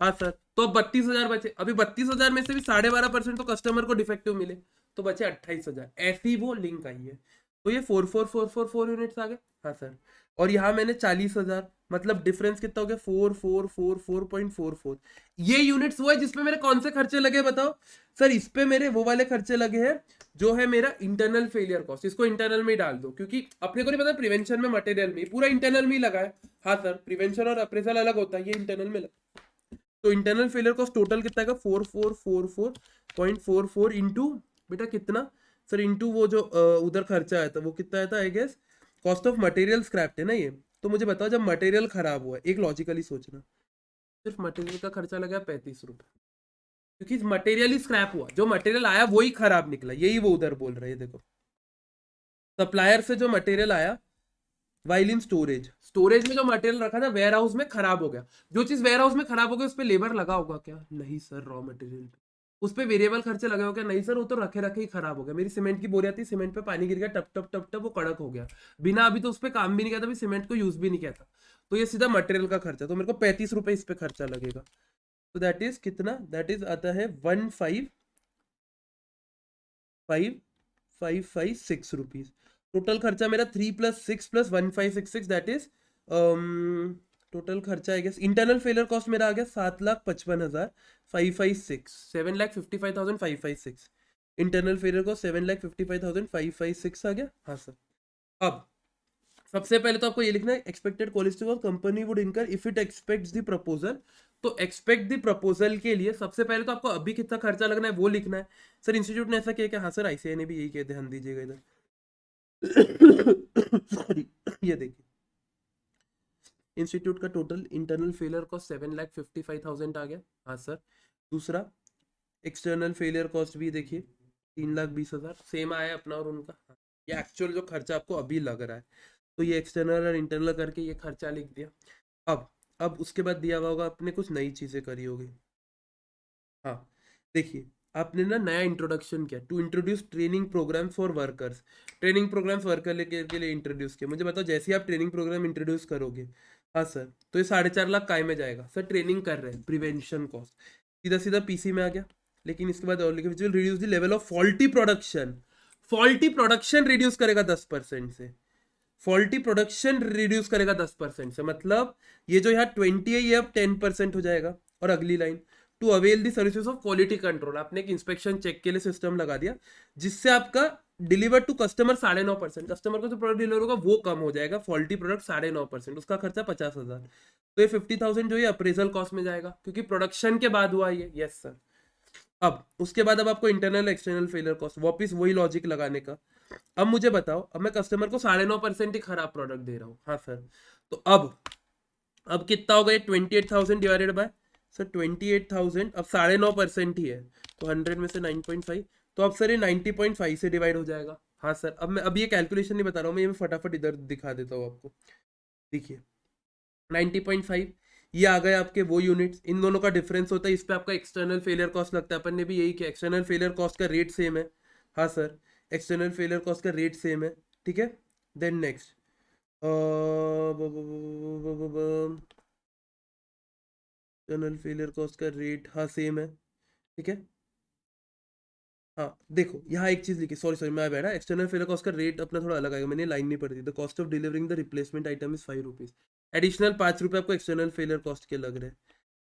हाँ सर तो अब 32,000 बचे। अभी 32,000 में से भी 12.5% तो कस्टमर को डिफेक्टिव मिले, तो बचे 28,000। ऐसी वो लिंक आई है। तो ये 4,4,4,4,4 यूनिट्स आ गए। हाँ सर और यहाँ मैंने 40,000, मतलब डिफरेंस कितना हो गया 4,4,4,4.44। ये यूनिट्स वो है जिसपे मेरे कौन से खर्चे लगे बताओ सर, इस पे मेरे वो वाले खर्चे लगे हैं जो है मेरा इंटरनल फेलियर कॉस्ट। इसको इंटरनल में ही डाल दो, क्योंकि अपने को नहीं पता प्रिवेंशन में मटेरियल में पूरा इंटरनल में ही लगा है। हाँ सर प्रिवेंशन और अप्रेजल अलग होता है, ये इंटरनल में लगा। तो इंटरनल फेलियर कॉस्ट टोटल कितना है 4,4,4,4.44 इंटू बेटा कितना सर, इंटू वो जो उधर खर्चा आया था वो कितना आया था I guess, cost of material scrapped है ना ये। तो मुझे बताओ जब मटेरियल खराब हुआ, एक लॉजिकली सोचना, सिर्फ मटेरियल का खर्चा लगा 35 रुपए, क्योंकि मटेरियल ही स्क्रैप हुआ, जो मटेरियल आया वही खराब निकला, यही वो उधर बोल रहे हैं। देखो सप्लायर से जो मटेरियल आया वाइल इन स्टोरेज, स्टोरेज में जो मटेरियल रखा था वेयर हाउस में खराब हो गया। जो चीज वेयर हाउस में खराब हो गया उस पर लेबर लगा होगा क्या, नहीं सर। रॉ मटेरियल पे उस पर वेरिएबल खर्चे लगे हो क्या, नहीं सर। वो तो रखे रखे ही खराब हो गया। मेरी सीमेंट की बोरिया थी, सीमेंट पे पानी गिर गया, टप टप टप टप वो कड़क हो गया, बिना अभी तो उस पर काम भी नहीं किया था, अभी सीमेंट को यूज भी नहीं किया था। तो ये सीधा मटेरियल का खर्चा, तो मेरे को 35 रुपए इस पे खर्चा लगेगा। तो दैट इज कितना, दैट इज आता है 15,556 रुपीज। टोटल खर्चा मेरा 3 + 6 + 1,566 दैट इज टोटल खर्चा I guess internal failure cost मेरा आ गया 7,55,556, 7,55,556। इंटरनल फेलियर कॉस्ट 7,55,556 आ गया। हाँ सर अब सबसे पहले तो आपको ये लिखना है एक्सपेक्टेड कोलेस्ट्रॉल कंपनी वुड इनकर if it aspects the proposal. तो एक्सपेक्ट द प्रपोजल के लिए सबसे पहले तो आपको अभी कितना खर्चा लगना है वो लिखना है। सर इंस्टीट्यूट ने ऐसा किया क्या, हाँ सर आईसीआई ने भी यही किया, ध्यान दीजिएगा इधर। सॉरी ये देखिए इंस्टीट्यूट का टोटल इंटरनल फेलियर कॉस्ट 7,55,000 आ गया। हाँ सर दूसरा एक्सटर्नल फेलियर कॉस्ट भी देखिए 3,20,000 सेम आया अपना और उनका। ये एक्चुअल जो खर्चा आपको अभी लग रहा है, तो ये एक्सटर्नल और इंटरनल करके ये खर्चा लिख दिया। अब उसके बाद दिया हुआ होगा आपने कुछ नई चीजें करी होगी। हाँ देखिए आपने ना नया इंट्रोडक्शन किया, to introduce training program for workers. Training programs worker के लिए इंट्रोड्यूस किया। मुझे बताओ जैसे ही आप ट्रेनिंग प्रोग्राम इंट्रोड्यूस करोगे, हाँ सर, तो ये 4.5 लाख काय में जाएगा सर? ट्रेनिंग कर रहे हैं, प्रिवेंशन कॉस्ट, सीधा सीधा पीसी में आ गया। लेकिन इसके बाद और लिखे which will reduce the level of faulty production. Faulty production reduce करेगा 10% से। फॉल्टी प्रोडक्शन रिड्यूस करेगा 10% से, मतलब ये जो यहाँ 20 है ये अब 10% हो जाएगा। और अगली line, to avail the services of quality control, आपने एक इंस्पेक्शन चेक के लिए सिस्टम लगा दिया जिससे आपका डिलीवर टू कस्टमर 9.5%, कस्टमर को जो प्रोडक्ट डिलीवर होगा वो कम हो जाएगा। फॉल्टी प्रोडक्ट 9.5%, उसका खर्चा 50,000। तो ये 50,000 जो है अप्रेजल कॉस्ट में जाएगा क्योंकि प्रोडक्शन के बाद हुआ ये। Yes sir. अब उसके बाद अब आपको इंटरनल एक्सटर्नल फेलियर कॉस्ट, वापिस वही लॉजिक लगाने का। अब मुझे बताओ, अब मैं कस्टमर को 9.5% ही खराब प्रोडक्ट दे रहा हूँ, हाँ सर, तो अब कितना हो गया? 28,000 डिवाइडेड बाय सर 28,000, अब 9.5% ही है तो 100 में से 9.5, तो अब सर ये 90.5 से डिवाइड हो जाएगा। हाँ सर, अब मैं ये कैलकुलेशन नहीं बता रहा हूँ मैं, ये फटाफट इधर दिखा देता हूँ आपको। देखिए 90.5 ये आ गए आपके वो यूनिट्स, इन दोनों का डिफरेंस होता है, इस पे आपका एक्सटर्नल फेलियर कॉस्ट लगता है। अपन ने भी यही किया, एक्सटर्नल फेलियर कॉस्ट का रेट सेम है। हाँ सर, एक्सटर्नल फेलियर कॉस्ट का रेट सेम है, ठीक है। Then next external failure cost का रेट, हाँ सेम है, ठीक है। हाँ देखो यहाँ एक चीज लिखी, सॉरी सॉरी मैं बैठा, एक्सटर्नल फेलियर कॉस्ट का रेट अपना थोड़ा अलग आएगा, मैंने लाइन नहीं पढ़ी थी। The cost of delivering the replacement item is 5 rupees, additional 5 रुपये आपको एक्सटर्नल फेलियर कॉस्ट के लग रहे हैं।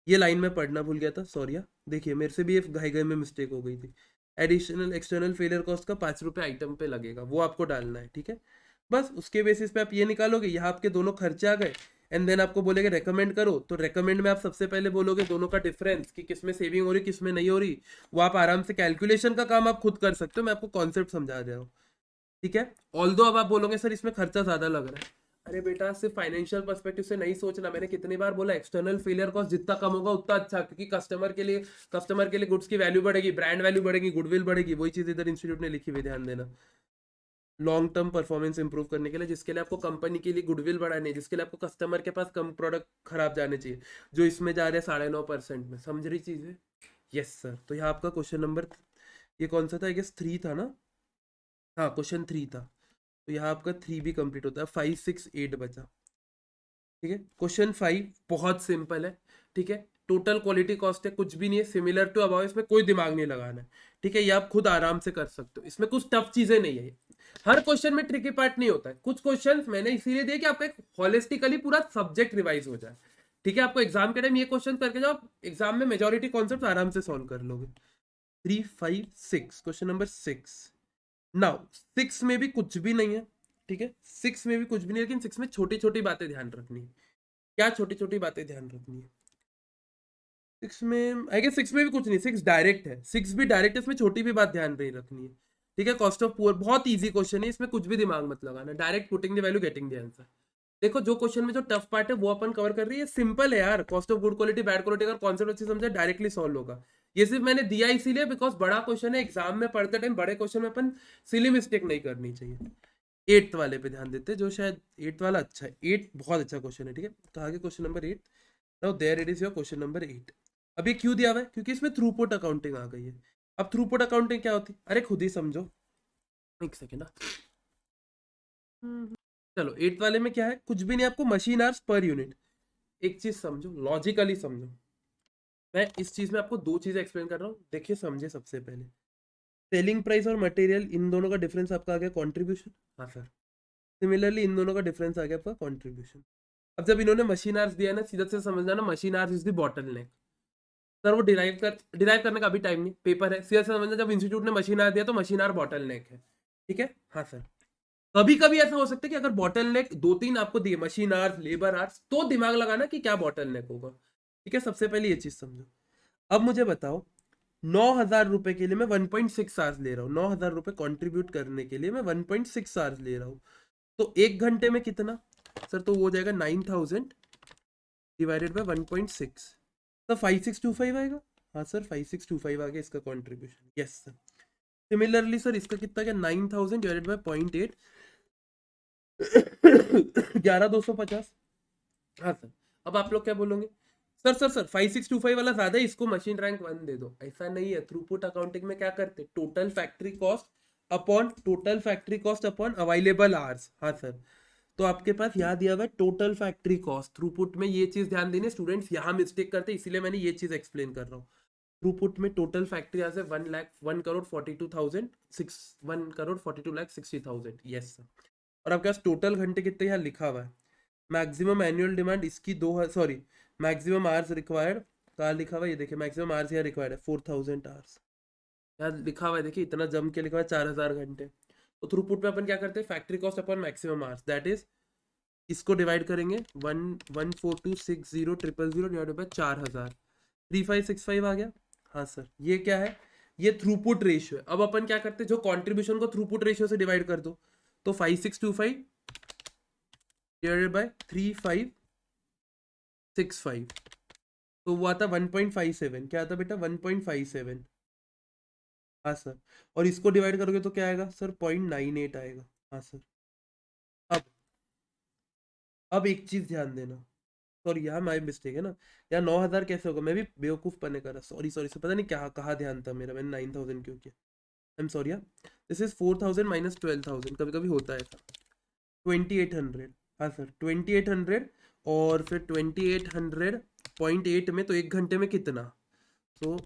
ये लाइन में पढ़ना भूल गया था, सॉरी। देखिए मेरे से भी ये घाई घाई में मिस्टेक हो गई थी। एडिशनल एक्सटर्नल फेलियर कॉस्ट का 5 रुपये आइटम पे लगेगा, वो आपको डालना है, ठीक है। बस उसके बेसिस पे आप ये निकालोगे, यहाँ आपके दोनों खर्चे आ गए। एंड देन आपको बोलेगा रेकमेंड करो, तो रेकमेंड में आप सबसे पहले बोलोगे दोनों का डिफरेंस कि किसमें सेविंग हो रही किसमें नहीं हो रही। वो आप आराम से कैलकुलेशन का काम आप खुद कर सकते हो, मैं आपको कॉन्सेप्ट समझा रहा हूँ, ठीक है। ऑल्दो अब आप बोलोगे सर इसमें खर्चा ज्यादा लग रहा है, अरे बेटा सिर्फ फाइनेंशियल पर्सपेक्टिव से नहीं सोचना। मैंने कितनी बार बोला, एक्सटर्नल फेलियर कॉस्ट जितना कम होगा उतना अच्छा, क्योंकि कस्टमर के लिए गुड्स की वैल्यू बढ़ेगी, ब्रांड वैल्यू बढ़ेगी, गुडविल बढ़ेगी। वही चीज इधर इंस्टीट्यूट ने लिखी हुई, ध्यान देना। लॉन्ग टर्म परफॉर्मेंस इंप्रूव करने के लिए, जिसके लिए आपको कंपनी के लिए गुडविल बढ़ानी है, जिसके लिए आपको कस्टमर के पास कम प्रोडक्ट खराब जाने चाहिए, जो इसमें जा रहे हैं 9.5% में। समझ रही चीज है? Yes sir. तो यहाँ आपका क्वेश्चन नंबर, ये कौन सा था? आई गेस 3 था ना? हाँ क्वेश्चन 3 था, तो यहाँ आपका 3 भी कंप्लीट होता है। 5, 6, 8 बचा, ठीक है। क्वेश्चन 5 बहुत सिंपल है, ठीक है। टोटल क्वालिटी कॉस्ट है, कुछ भी नहीं है, सिमिलर टू अबाव, इसमें कोई दिमाग नहीं लगाना है, ठीक है। ये आप खुद आराम से कर सकते हो, इसमें कुछ टफ चीजें नहीं है। हर क्वेश्चन में ट्रिकी पार्ट नहीं होता है, कुछ क्वेश्चन मैंने इसीलिए दिए कि आपका एक होलिस्टिकली पूरा सब्जेक्ट रिवाइज हो जाए, ठीक है। आपको एग्जाम के टाइम ये क्वेश्चन करके जाओ, एग्जाम में मेजोरिटी कॉन्सेप्ट आराम से सॉल्व कर लोगे। 3, 5, 6, क्वेश्चन नंबर 6। नाउ 6 में भी कुछ भी नहीं है, ठीक है। 6 में भी कुछ भी नहीं है, लेकिन 6 में छोटी छोटी बातें ध्यान रखनी है। क्या छोटी छोटी बातें ध्यान रखनी है 6 में? आई गेस 6 में भी कुछ नहीं, 6 डायरेक्ट है, 6 भी डायरेक्ट है, इसमें छोटी भी बात ध्यान नहीं रखनी है, ठीक है। कॉस्ट ऑफ पुअर बहुत इजी क्वेश्चन है, इसमें कुछ भी दिमाग मत लगाना, direct putting the value getting the answer. देखो जो क्वेश्चन में जो टफ पार्ट है वो अपन कवर कर रही है, सिंपल है यार। Cost of good quality bad quality का कॉन्सेप्ट अच्छे समझा, डायरेक्टली सॉल्व होगा। ये सिर्फ मैंने दिया इसीलिए बिकॉज बड़ा क्वेश्चन है, एग्जाम में पढ़ते टाइम बड़े क्वेश्चन में अपन सिली मिस्टेक नहीं करनी चाहिए। 8th वाले पे ध्यान देते, जो शायद 8th वाला अच्छा है। 8 बहुत अच्छा क्वेश्चन है, ठीक है। तो आगे question number 8, now there it is your question number 8। अब ये क्यों दिया हुआ है? क्योंकि इसमें थ्रूपुट अकाउंटिंग आ गई है। अब थ्रूपुट अकाउंटिंग क्या होती है? अरे खुद ही समझो, एक सेकेंड ना। चलो 8th वाले में क्या है? कुछ भी नहीं, आपको मशीन आवर्स पर यूनिट। एक चीज समझो, लॉजिकली समझो, मैं इस चीज में आपको दो चीजें एक्सप्लेन कर रहा हूँ, देखिए समझे। सबसे पहले सेलिंग प्राइस और मटेरियल, इन दोनों का डिफरेंस आपका आ गया कंट्रीब्यूशन। हाँ सर, सिमिलरली इन दोनों का डिफरेंस आ गया आपका कंट्रीब्यूशन। अब जब इन्होंने मशीन आवर्स दिया ना, सीधा से समझना ना, machine hours is the bottleneck. Sir वो डिराइव करने का अभी टाइम नहीं, पेपर है, सीधा से समझना, जब इंस्टीट्यूट ने मशीन आवर दिया तो मशीन आवर बॉटलनेक है, ठीक है। हाँ सर, कभी कभी ऐसा हो सकता है कि अगर बॉटलनेक 2-3 आपको दिए, मशीन आवर्स, लेबर आवर्स, तो दिमाग लगाना कि क्या बॉटलनेक होगा, ठीक है। सबसे पहले ये चीज समझो। अब मुझे बताओ, 9,000 रुपए के लिए मैं 1.6 आवर्स ले रहा हूँ, 9,000 रुपए कॉन्ट्रीब्यूट करने के लिए मैं 1.6 आवर्स ले रहा हूँ, तो 1 घंटे में कितना? सर तो वो हो जाएगा 9,000 डिवाइडेड बाय 1.6, तो 5,625 आएगा। हाँ सर 5,625 आ गया इसका contribution, yes sir. Similarly sir इसका कितना गया? 9,000 डिवाइडेड बाय 0.8, 11,250। हाँ सर। अब आप लोग क्या बोलोगे? सर 5625 वाला ज्यादा है, इसको मशीन रैंक 1 दे दो। ऐसा नहीं है, थ्रूपुट अकाउंटिंग में क्या करते, total factory cost upon available hours. हाँ सर, तो आपके पास यहाँ दिया हुआ है टोटल फैक्ट्री कॉस्ट। थ्रूपुट में ये चीज ध्यान देने स्टूडेंट्स, यहाँ मिस्टेक करते हैं, इसीलिए मैंने ये चीज एक्सप्लेन कर रहा हूँ। थ्रूपुट में टोटल फैक्ट्री आज है 1,42,60,000। Yes sir. और आपके पास टोटल घंटे कितने यहाँ लिखा हुआ है, मैक्सिमम एनुअल डिमांड इसकी मैक्सिमम आवर्स रिक्वायर्ड कहाँ लिखा हुआ है, ये देखिए मैक्सिमम आवर्स यहाँ रिक्वायर्ड है 4,000 आवर्स। यहाँ लिखा हुआ है, देखिए इतना जम के लिखा हुआ है 4,000 घंटे। तो थ्रूपुट में अपन क्या करते हैं, factory cost upon maximum hours, that is इसको डिवाइड करेंगे 1,142,60,000 डिवाइडेड बाय 4,000, 3,565 आ गया। हाँ सर, ये क्या है, ये थ्रूपुट रेशियो है। अब अपन क्या करते हैं, जो कंट्रीब्यूशन को थ्रूपुट रेशियो से डिवाइड कर दो, तो 5,625 डिवाइडेड बाय 3,565, तो वो आता 1.57। क्या आता बेटा, 1.57। हाँ सर, और इसको डिवाइड करोगे तो क्या आएगा सर, 0.98 आएगा। हाँ सर। अब अब एक चीज ध्यान देना, सॉरी यहाँ माई मिस्टेक है ना, यहाँ 9,000 कैसे होगा, मैं भी बेवकूफ पने करा, सॉरी से पता नहीं क्या कहाँ ध्यान था मेरा, मैंने 9,000 क्यों किया, I am sorry. This is 4,000 minus 12,000, कभी कभी होता है ऐसा। 2,800, हाँ सर 2,800, और फिर 2,800.8 में तो एक घंटे में कितना, तो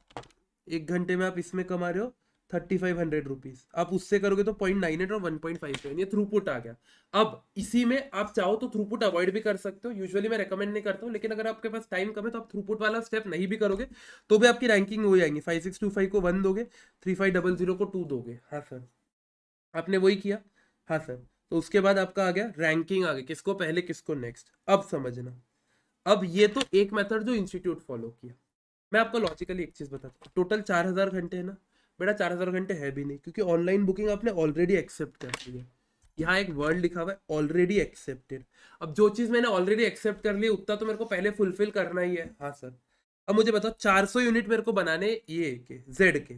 एक घंटे में आप इसमें कमा रहे हो 3,500 रुपीज, आप उससे करोगे तो 0.98 और 1.57, ये थ्रूपुट आ गया। अब इसी में आप चाहो तो थ्रूपुट अवॉइड भी कर सकते हो, यूजुअली मैं रेकमेंड नहीं करता हूँ, लेकिन अगर आपके पास टाइम कम है तो आप थ्रूपुट वाला स्टेप नहीं भी करोगे तो भी आपकी रैंकिंग हो जाएंगी। 5,625 को 1 दोगे, 3,500 को 2 दोगे। हाँ सर, आपने वही किया। हाँ सर, तो उसके बाद आपका आ गया रैंकिंग, आ गया किसको पहले किसको नेक्स्ट। अब समझना, अब ये तो एक मेथड जो इंस्टीट्यूट फॉलो किया, मैं आपको लॉजिकली एक चीज बताता हूँ, टोटल 4,000 घंटे है ना बेटा, 4,000 घंटे है भी नहीं, क्योंकि ऑनलाइन बुकिंग आपने ऑलरेडी एक्सेप्ट कर ली है। यहाँ एक वर्ड लिखा हुआ है ऑलरेडी एक्सेप्टेड। अब जो चीज मैंने ऑलरेडी एक्सेप्ट कर ली उतना तो मेरे को पहले फुलफिल करना ही है। हाँ सर, अब मुझे बताओ 400 यूनिट मेरे को बनाने ये के जेड के,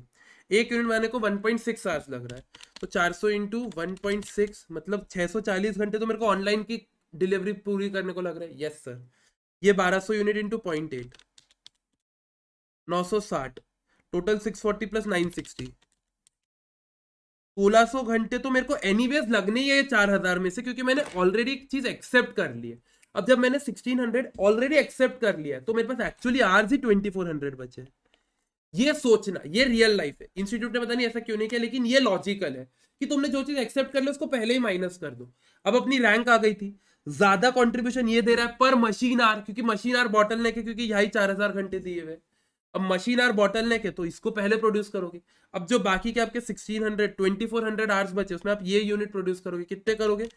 एक यूनिट बनाने को 1.6 आवर्स लग रहा है, तो 400 इंटू 1.6 मतलब 640 घंटे तो मेरे को ऑनलाइन की डिलीवरी पूरी करने को लग रहा है। यस सर, ये 1200 यूनिट इंटू 0.8, 960, टोटल 640 प्लस 960, 1,600 घंटे तो मेरे को एनीवेज लगने ही है 4,000 में से, क्योंकि मैंने ऑलरेडी एक चीज एक्सेप्ट कर ली है। अब जब मैंने 1,600 ऑलरेडी एक्सेप्ट कर लिया है तो मेरे पास एक्चुअली आवर्स ही 2,400 बचे। ये सोचना, ये रियल लाइफ है। इंस्टीट्यूट ने पता नहीं ऐसा क्यों नहीं किया, लेकिन ये लॉजिकल है कि तुमने जो चीज एक्सेप्ट कर ली उसको पहले ही माइनस कर दो। अब अपनी रैंक आ गई थी, ज्यादा कंट्रीब्यूशन ये दे रहा है पर मशीन आर, क्योंकि मशीन आर बॉटल नेक है, क्योंकि यही 4,000 घंटे दिए हुए। अब मशीन आर बॉटल नेक है तो इसको पहले प्रोड्यूस करोगे। अब जो बाकी के आपके 1,600 2,400 आवर्स बचे उसमें आप ये यूनिट प्रोड्यूस करोगे, कितने करोगे,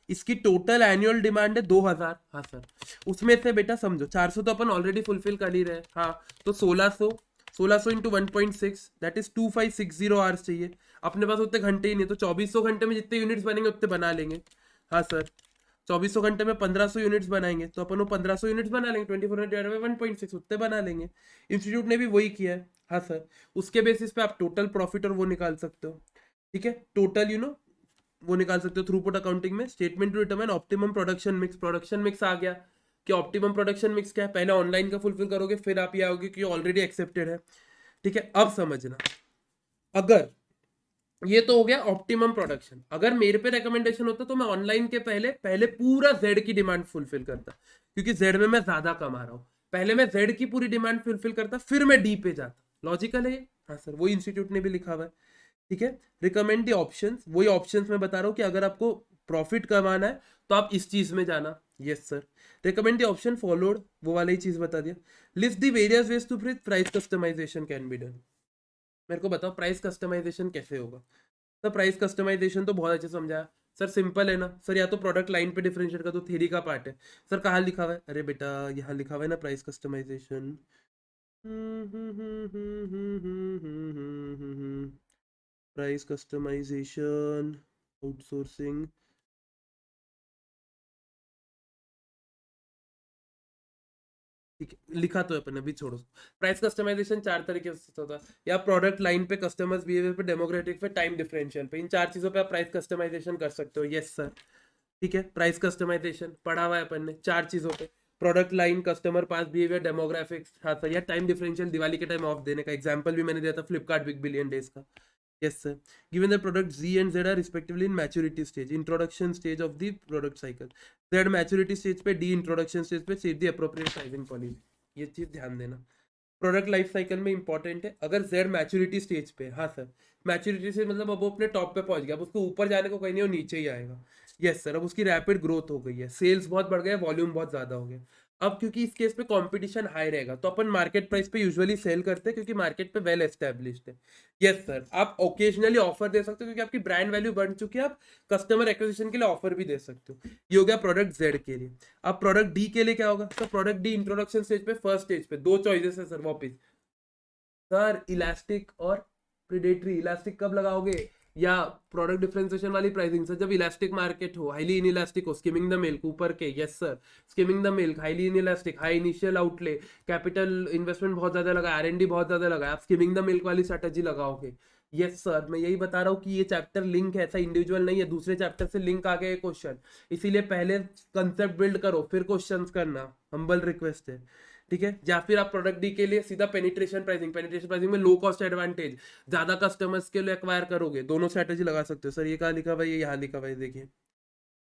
इसकी टोटल एनुअल डिमांड है 2,000। हाँ सर, उसमें से बेटा समझो 400 तो अपन ऑलरेडी फुलफिल कर ही रहे। हाँ, तो 1,600 इंटू 1.6 दैट इज 2,560 आवर्स चाहिए। अपने पास उतने घंटे ही नहीं, तो 2,400 घंटे में जितने यूनिट्स बनेंगे उतने बना लेंगे। हाँ सर, 2,400 घंटे में 1,500 यूनिट्स बनाएंगे तो अपन वो 1,500 यूनिट्स बना लेंगे, 2400 उतने बना लेंगे। इंस्टीट्यूट ने भी वही किया है। हाँ सर, उसके बेसिस पे आप टोटल प्रॉफिट और वो निकाल सकते हो। ठीक है, टोटल वो निकाल सकते हो थ्रूपुट अकाउंटिंग में। Statement to determine optimum production mix, production mix आ गया कि ऑप्टिमम प्रोडक्शन मिक्स क्या है, पहले ऑनलाइन का फुलफिल करोगे फिर आप ये आओगे कि ऑलरेडी एक्सेप्टेड है। ठीक है, अब समझना, अगर ये तो हो गया ऑप्टिमम प्रोडक्शन, अगर मेरे पे रिकमेंडेशन होता तो मैं ऑनलाइन के पहले पहले पूरा जेड की डिमांड फुलफिल करता, क्योंकि जेड में मैं ज्यादा कमा रहा हूं। पहले मैं जेड की पूरी डिमांड फुलफिल करता, फिर मैं डी पे जाता। लॉजिकल है ये। हाँ सर, वो इंस्टीट्यूट ने भी लिखा हुआ है। ठीक है, रिकमेंड दी ऑप्शंस, वही ऑप्शंस मैं बता रहा हूँ कि अगर आपको प्रॉफिट कमाना है तो आप इस चीज में जाना। Yes sir, recommend the option followed, वो वाला ही चीज बता दिया। List the various ways to price customization can be done. मेरे को बताओ प्राइस कस्टमाइजेशन कैसे होगा। सर प्राइस कस्टमाइजेशन तो बहुत अच्छे से समझाया सर, सिंपल है ना सर, या तो प्रोडक्ट लाइन पे डिफरेंशिएट का तो थ्योरी का पार्ट है। सर कहाँ लिखा हुआ है, अरे बेटा यहाँ लिखा हुआ है ना price customization. Price customization outsourcing, ठीक है लिखा तो है अपन अभी, छोड़ो। प्राइस कस्टमाइजेशन 4 तरीके से होता है, या प्रोडक्ट लाइन पे, कस्टमर्स बिहेवियर पे, डेमोक्रेटिक पे, टाइम डिफरेंशियल पे, इन 4 चीजों पे आप प्राइस कस्टमाइजेशन कर सकते हो। यस सर, ठीक है, प्राइस कस्टमाइजेशन पढ़ा हुआ है अपन ने 4 चीजों पे। प्रोडक्ट लाइन, कस्टमर पास बिहेवियर, डेमोग्राफिक्स, हाँ सर, या टाइम डिफरेंशियल, दिवाली के टाइम ऑफ देने का एग्जांपल भी मैंने दिया था फ्लिपकार्ट बिग बिलियन डेज का। Yes sir. Given the product Z and Z are respectively in maturity stage, introduction stage of the product cycle, Z maturity stage पे, D introduction stage पे, C the appropriate pricing policy. ये चीज ध्यान देना, product life cycle में important है। अगर Z maturity stage पे, हाँ सर, मैच्योरिटी से मतलब अब वो अपने टॉप पे पहुंच गया, अब उसको ऊपर जाने को कहीं नहीं, वो नीचे ही आएगा। यस सर, अब उसकी रैपिड ग्रोथ हो गई है, सेल्स बहुत बढ़ गए, वॉल्यूम बहुत ज्यादा हो गया। अब क्योंकि इस केस पे कंपटीशन हाई रहेगा, तो अपन मार्केट प्राइस पे यूजुअली सेल करते हैं, क्योंकि मार्केट पे वेल एस्टेब्लिश्ड है। यस सर, आप ओकेजनली ऑफर दे सकते हो, क्योंकि आपकी ब्रांड वैल्यू बढ़ चुकी है, आप कस्टमर एक्विजिशन के लिए ऑफर भी दे सकते हो। ये हो गया प्रोडक्ट जेड के लिए। अब प्रोडक्ट डी के लिए क्या होगा? तो प्रोडक्ट डी इंट्रोडक्शन स्टेज पे, फर्स्ट स्टेज पे दो चॉइसेस है सर वापिस। सर इलास्टिक और प्रिडेटरी। इलास्टिक कब लगाओगे? या प्रोडक्ट डिफरेंशिएशन वाली प्राइसिंग सर, जब इलास्टिक मार्केट हो, हाईली इन इलास्टिक हो, स्किमिंग द मिल्क ऊपर के। Yes sir, skimming the milk, highly in elastic, high initial outlay, capital investment बहुत ज्यादा लगा, R&D बहुत ज्यादा लगा, आप स्किमिंग द मिल्क वाली स्ट्रेटेजी लगाओगे। यस सर, मैं यही बता रहा हूँ कि ये चैप्टर लिंक है, ऐसा इंडिविजुअल नहीं है, दूसरे चैप्टर से लिंक आ गया क्वेश्चन, इसीलिए पहले कंसेप्ट बिल्ड करो फिर क्वेश्चंस करना, हम्बल रिक्वेस्ट है, ठीक है। या फिर आप प्रोडक्ट डी के लिए सीधा पेनिट्रेशन प्राइसिंग, पेनिट्रेशन प्राइसिंग में लो कॉस्ट एडवांटेज, ज्यादा कस्टमर्स के लिए एक्वायर करोगे, दोनों स्ट्रेटेजी लगा सकते हो। सर ये कहाँ लिखा हुआ है? ये यहाँ लिखा हुआ है, देखिए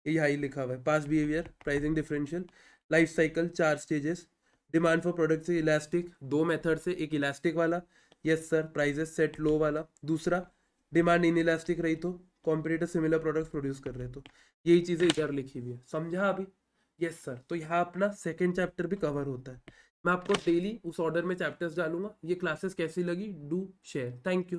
ये यहाँ ही लिखा हुआ है, pass behaviour, pricing differential, life cycle, 4 stages, demand for product से इलास्टिक, 2 मेथड से, एक इलास्टिक वाला, yes sir, prices set low वाला, दूसरा डिमांड इन इलास्टिक रही तो कॉम्पिटिटर सिमिलर प्रोडक्ट्स प्रोड्यूस कर रहे तो, यही चीजें इधर लिखी हुई है, समझा अभी? यस सर, तो यहाँ अपना सेकेंड चैप्टर भी कवर होता है। मैं आपको डेली उस ऑर्डर में चैप्टर्स डालूंगा। ये क्लासेस कैसी लगी, डू शेयर, थैंक यू।